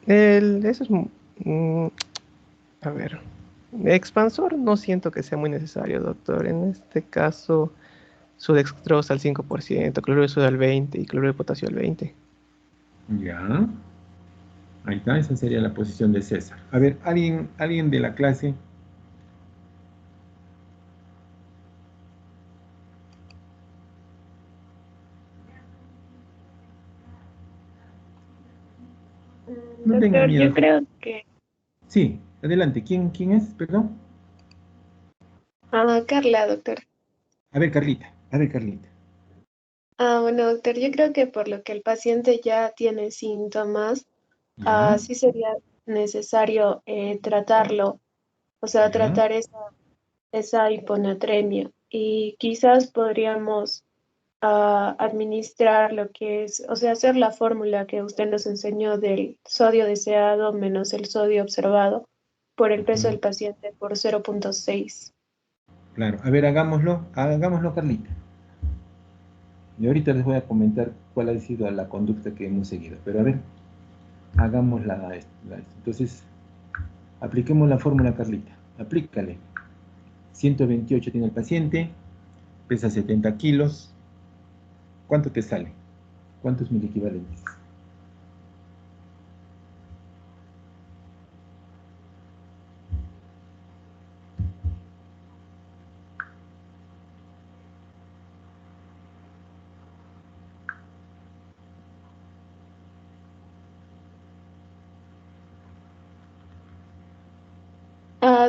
eso es. A ver. Expansor no siento que sea muy necesario, doctor. En este caso, sudextrosa al 5%, cloruro de sodio al 20% y cloruro de potasio al 20%. Ya. Ahí está, esa sería la posición de César. A ver, alguien de la clase. No tenga Doctor, yo miedo. creo que... Sí, adelante. ¿Quién es? Perdón. Carla, doctor. A ver, Carlita. A ver, Carlita. Bueno, doctor, yo creo que por lo que el paciente ya tiene síntomas, Ya, sí sería necesario tratarlo, o sea, ya. tratar esa hiponatremia. Y quizás podríamos administrar lo que es, o sea, hacer la fórmula que usted nos enseñó del sodio deseado menos el sodio observado por el peso Ujú. del paciente por 0,6. Claro. A ver, hagámoslo, Carlita. Y ahorita les voy a comentar cuál ha sido la conducta que hemos seguido. Pero a ver, hagamos entonces, apliquemos la fórmula, Carlita. Aplícale. 128 tiene el paciente, pesa 70 kilos. ¿Cuánto te sale? ¿Cuántos mil equivalentes?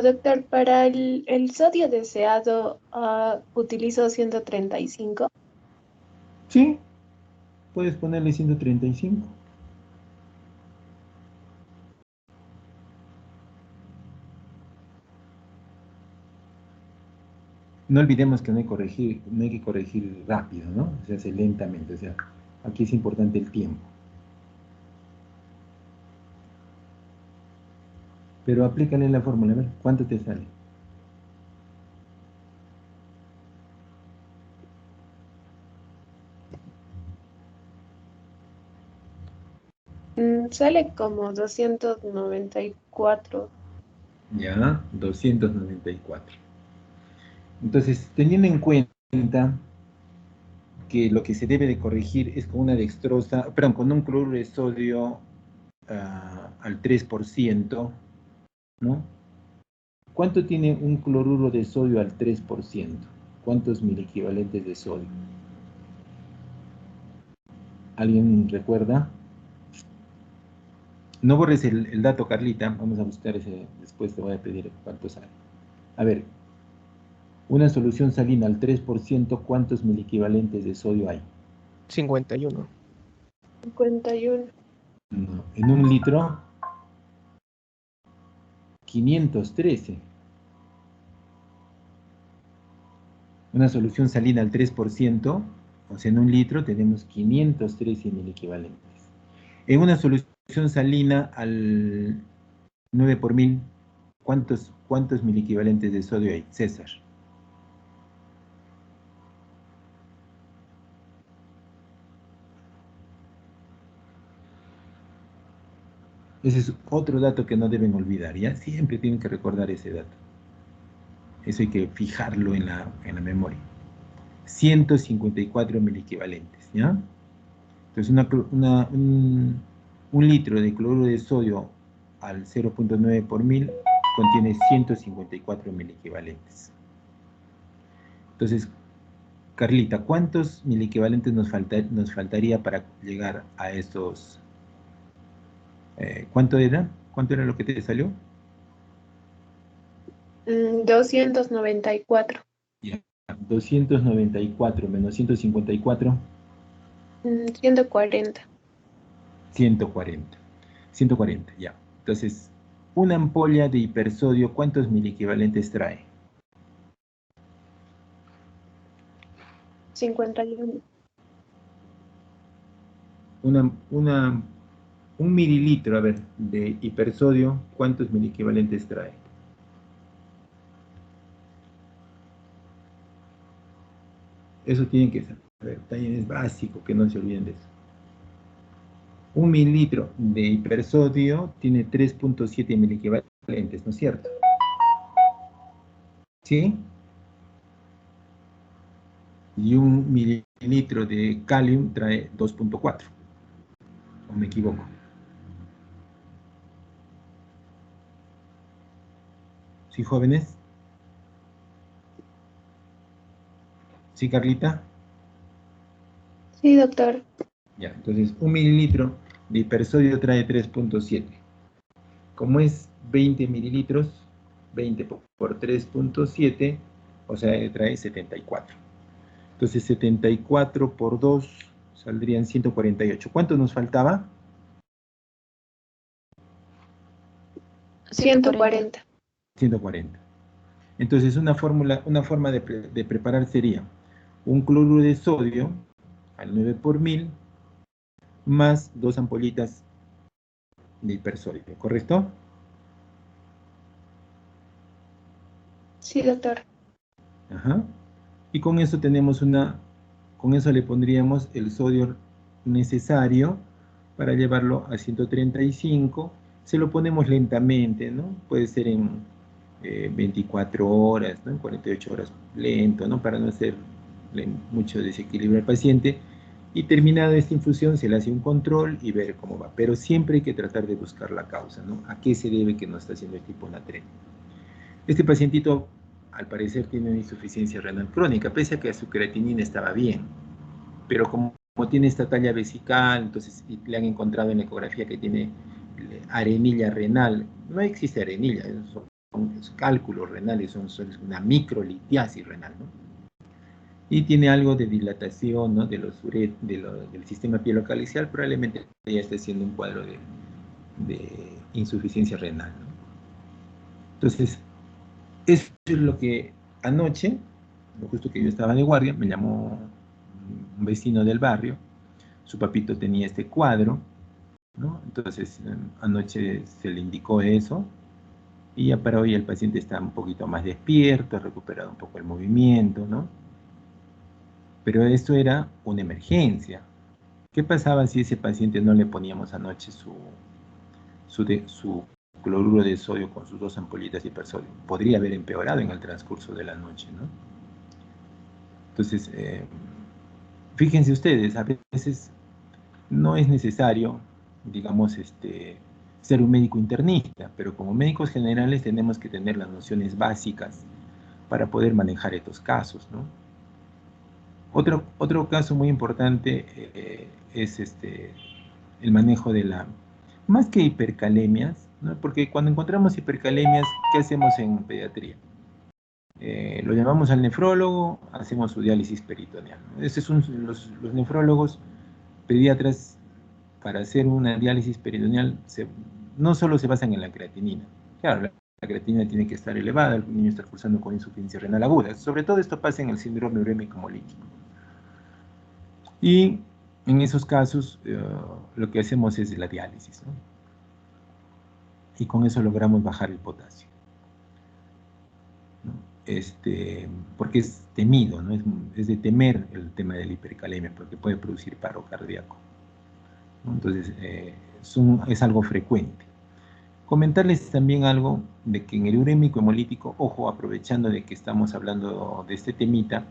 Doctor, para el sodio deseado, utilizo 135. Sí, puedes ponerle 135. No olvidemos que no hay que corregir rápido, ¿no? Se hace lentamente, o sea, aquí es importante el tiempo. Pero aplícale la fórmula, a ver, ¿cuánto te sale? Sale como 294. Ya, 294. Entonces, teniendo en cuenta que lo que se debe de corregir es con una dextrosa, perdón, con un cloruro de sodio al 3%, ¿no? ¿Cuánto tiene un cloruro de sodio al 3%? ¿Cuántos milequivalentes de sodio? ¿Alguien recuerda? No borres el dato, Carlita. Vamos a buscar ese. Después te voy a pedir cuánto sale. A ver, una solución salina al 3%, ¿cuántos milequivalentes de sodio hay? 51. 51. No, en un litro, 513. Una solución salina al 3%, o sea, en un litro tenemos 513 milequivalentes. En una solución salina al 9 por 1000, ¿cuántos milequivalentes de sodio hay? César. Ese es otro dato que no deben olvidar, ¿ya? Siempre tienen que recordar ese dato. Eso hay que fijarlo en la memoria. 154 milequivalentes, ¿ya? Entonces, un litro de cloruro de sodio al 0.9 por 1000 contiene 154 milequivalentes. Entonces, Carlita, ¿cuántos milequivalentes nos faltaría para llegar a esos? ¿Cuánto era? ¿Cuánto era lo que te salió? 294. Ya. 294 menos 154. 140. 140. 140, ya. Entonces, una ampolla de hipersodio, ¿cuántos milequivalentes trae? 51. Un mililitro, a ver, de hipersodio, ¿cuántos milequivalentes trae? Eso tienen que saber, también es básico, que no se olviden de eso. Un mililitro de hipersodio tiene 3.7 milequivalentes, ¿no es cierto? ¿Sí? Y un mililitro de calium trae 2.4. ¿O me equivoco? ¿Sí, jóvenes? ¿Sí, Carlita? Sí, doctor. Ya, entonces un mililitro de hipersodio trae 3.7. Como es 20 mililitros, 20 por 3.7, o sea, trae 74. Entonces 74 por 2 saldrían 148. ¿Cuánto nos faltaba? 140. 140. Entonces una forma de preparar sería un cloruro de sodio al 9 por 1000 más 2 ampollitas de hipersodio, ¿correcto? Sí, doctor. Ajá. Y con eso con eso le pondríamos el sodio necesario para llevarlo a 135. Se lo ponemos lentamente, ¿no? Puede ser en 24 horas, ¿no? En 48 horas lento, ¿no? Para no hacer mucho desequilibrio al paciente. Y terminada esta infusión se le hace un control y ver cómo va. Pero siempre hay que tratar de buscar la causa, ¿no? ¿A qué se debe que no está haciendo el hiponatremia? Este pacientito, al parecer, tiene una insuficiencia renal crónica, pese a que su creatinina estaba bien. Pero como tiene esta talla vesical, entonces le han encontrado en la ecografía que tiene arenilla renal. No existe arenilla, son cálculos renales, son una microlitiasis renal, ¿no? Y tiene algo de dilatación, ¿no? De del sistema pielocalicial, probablemente ya esté siendo un cuadro de insuficiencia renal, ¿no? Entonces, eso es lo que anoche, justo que yo estaba de guardia, me llamó un vecino del barrio, su papito tenía este cuadro, ¿no? Entonces anoche se le indicó eso y ya para hoy el paciente está un poquito más despierto, ha recuperado un poco el movimiento, ¿no? Pero esto era una emergencia. ¿Qué pasaba si ese paciente no le poníamos anoche su cloruro de sodio con sus 2 ampollitas de hipersodio? Podría haber empeorado en el transcurso de la noche, ¿no? Entonces, fíjense ustedes, a veces no es necesario, digamos, ser un médico internista, pero como médicos generales tenemos que tener las nociones básicas para poder manejar estos casos, ¿no? Otro caso muy importante es el manejo de más que hipercalemias, ¿no? Porque cuando encontramos hipercalemias, ¿qué hacemos en pediatría? Lo llamamos al nefrólogo, hacemos su diálisis peritoneal, ¿no? Esos son los nefrólogos pediatras. Para hacer una diálisis peritoneal no solo se basan en la creatinina. Claro, la creatinina tiene que estar elevada, el niño está cursando con insuficiencia renal aguda. Sobre todo esto pasa en el síndrome urémico hemolítico. Y en esos casos lo que hacemos es la diálisis, ¿no? Y con eso logramos bajar el potasio, ¿no? Porque es temido, ¿no? Es de temer el tema de la hipercalemia, porque puede producir paro cardíaco, ¿no? Entonces, es algo frecuente. Comentarles también algo de que en el urémico hemolítico, ojo, aprovechando de que estamos hablando de este temita,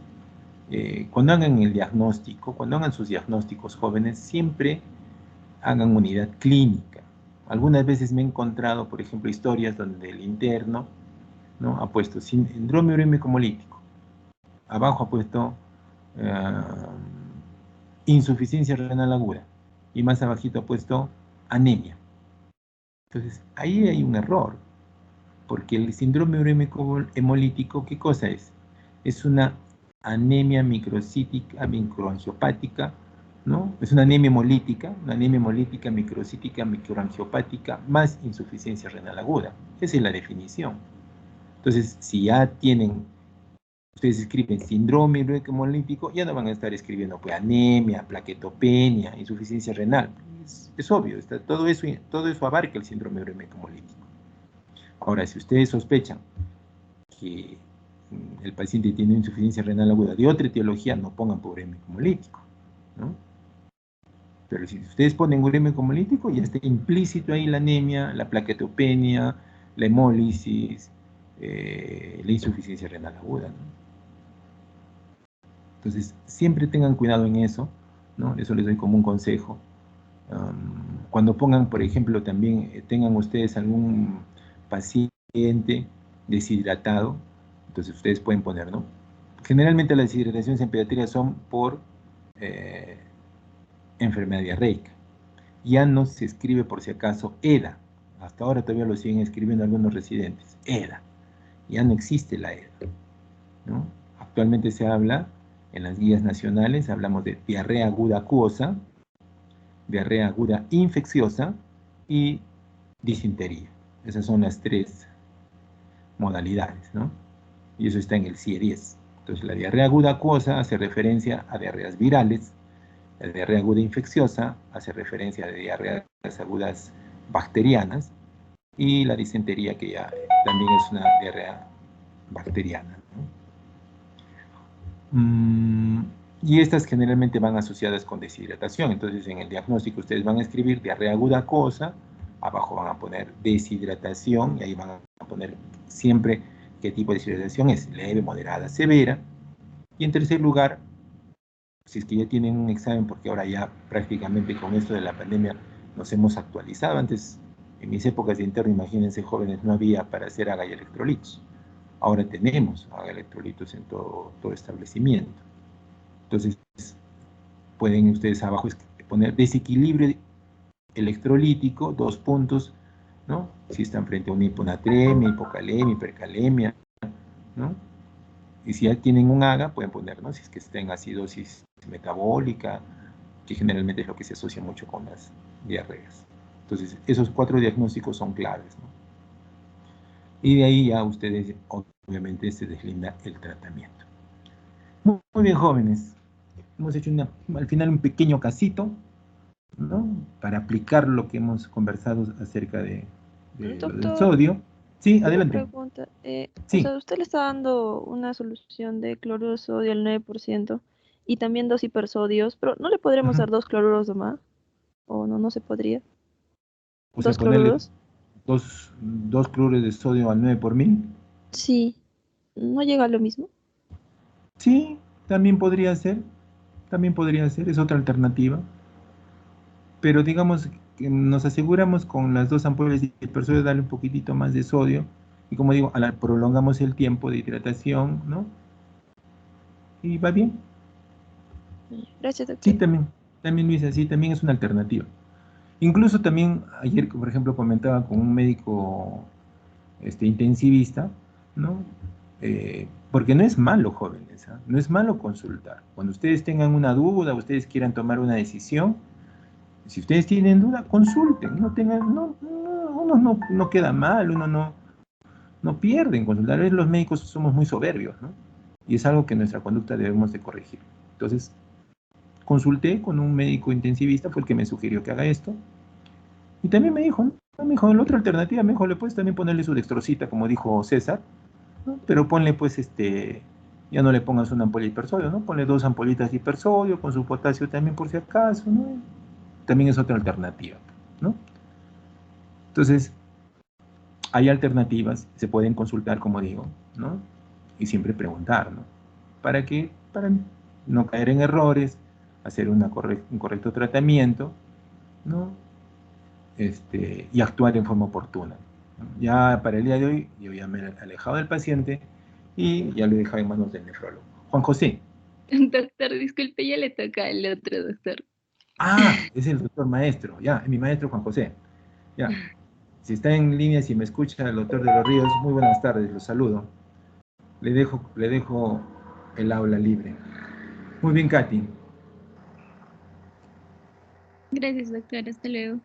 cuando hagan el diagnóstico, cuando hagan sus diagnósticos jóvenes, siempre hagan unidad clínica. Algunas veces me he encontrado, por ejemplo, historias donde el interno, ¿no?, ha puesto síndrome urémico hemolítico, abajo ha puesto insuficiencia renal aguda y más abajito ha puesto anemia. Entonces, ahí hay un error, porque el síndrome urémico hemolítico, ¿qué cosa es? Es una anemia microcítica, microangiopática, ¿no? Es una anemia hemolítica microcítica, microangiopática, más insuficiencia renal aguda. Esa es la definición. Entonces, si ya ustedes escriben síndrome urémico hemolítico, ya no van a estar escribiendo pues anemia, plaquetopenia, insuficiencia renal. Es obvio, todo eso abarca el síndrome urémico hemolítico. Ahora, si ustedes sospechan que el paciente tiene insuficiencia renal aguda de otra etiología, no pongan por urémico hemolítico, ¿no? Pero si ustedes ponen urémico hemolítico, ya está implícito ahí la anemia, la plaquetopenia, la hemólisis, la insuficiencia renal aguda, ¿no? Entonces, siempre tengan cuidado en eso, ¿no? Eso les doy como un consejo. Cuando pongan, por ejemplo, también tengan ustedes algún paciente deshidratado, entonces ustedes pueden poner, ¿no? Generalmente las deshidrataciones en pediatría son por enfermedad diarreica. Ya no se escribe por si acaso EDA. Hasta ahora todavía lo siguen escribiendo algunos residentes. EDA. Ya no existe la EDA, ¿no? Actualmente se habla, en las guías nacionales, hablamos de diarrea aguda acuosa, diarrea aguda infecciosa y disentería. Esas son las 3 modalidades, ¿no? Y eso está en el CIE 10. Entonces, la diarrea aguda acuosa hace referencia a diarreas virales, la diarrea aguda infecciosa hace referencia a diarreas agudas bacterianas, y la disentería, que ya también es una diarrea bacteriana, ¿no? Y estas generalmente van asociadas con deshidratación. Entonces, en el diagnóstico ustedes van a escribir diarrea aguda acuosa, abajo van a poner deshidratación, y ahí van a poner siempre qué tipo de deshidratación es, leve, moderada, severa. Y en tercer lugar, si es que ya tienen un examen, porque ahora ya prácticamente con esto de la pandemia nos hemos actualizado. Antes, en mis épocas de interno, imagínense, jóvenes, no había para hacer AGA y electrolitos. Ahora tenemos AGA y electrolitos en todo establecimiento. Entonces, pueden ustedes abajo poner desequilibrio electrolítico, 2 puntos, ¿no? Si están frente a una hiponatremia, hipocalemia, hipercalemia, ¿no? Y si ya tienen un AGA, pueden poner, ¿no?, si es que está en acidosis metabólica, que generalmente es lo que se asocia mucho con las diarreas. Entonces, esos 4 diagnósticos son claves, ¿no? Y de ahí ya ustedes, obviamente, se deslinda el tratamiento. Muy bien, jóvenes. Hemos hecho al final un pequeño casito, ¿no?, para aplicar lo que hemos conversado acerca de lo del Doctor, sodio. Sí, una adelante. pregunta. O Sí. sea, usted le está dando una solución de cloruro de sodio al 9%. y también 2 hipersodios, pero ¿no le podremos Ajá. dar 2 cloruros nomás? ¿O no, no se podría? O sea, ¿2 ponerle cloruros? dos cloruros de sodio al 9 por 1000. Sí, ¿no llega a lo mismo? Sí, también podría ser, es otra alternativa. Pero digamos que nos aseguramos con las 2 ampollas de hipersodio darle un poquitito más de sodio. Y como digo, prolongamos el tiempo de hidratación, ¿no? Y va bien. Gracias, Sí, doctor. también Luisa, sí, también es una alternativa. Incluso también ayer, por ejemplo, comentaba con un médico intensivista, ¿no? Porque no es malo, jóvenes, ¿ah? No es malo consultar. Cuando ustedes tengan una duda, ustedes quieran tomar una decisión, si ustedes tienen duda, consulten, uno no queda mal, uno no pierde en consultar. A veces los médicos somos muy soberbios, ¿no? Y es algo que en nuestra conducta debemos de corregir. Entonces, consulté con un médico intensivista, fue el que me sugirió que haga esto, y también me dijo, ¿no? Me dijo, la otra alternativa, me dijo, le puedes también ponerle su dextrosita, como dijo César, ¿no? Pero ponle pues ya no le pongas una ampolla de hipersodio, ¿no? Ponle 2 ampollitas de hipersodio con su potasio también por si acaso, ¿no? También es otra alternativa, ¿no? Entonces, hay alternativas, se pueden consultar, como digo, ¿no? Y siempre preguntar, ¿no? ¿Para qué? Para no caer en errores, hacer un correcto tratamiento, ¿no? Y actuar en forma oportuna. Ya para el día de hoy, yo ya me he alejado del paciente y ya lo he dejado en manos del nefrólogo. Juan José. Doctor, disculpe, ya le toca al otro doctor. Ah, es el doctor maestro, ya, es mi maestro Juan José. Ya, si está en línea, si me escucha el doctor de los Ríos, muy buenas tardes, los saludo. Le dejo el aula libre. Muy bien, Katy. Gracias, doctor. Hasta luego.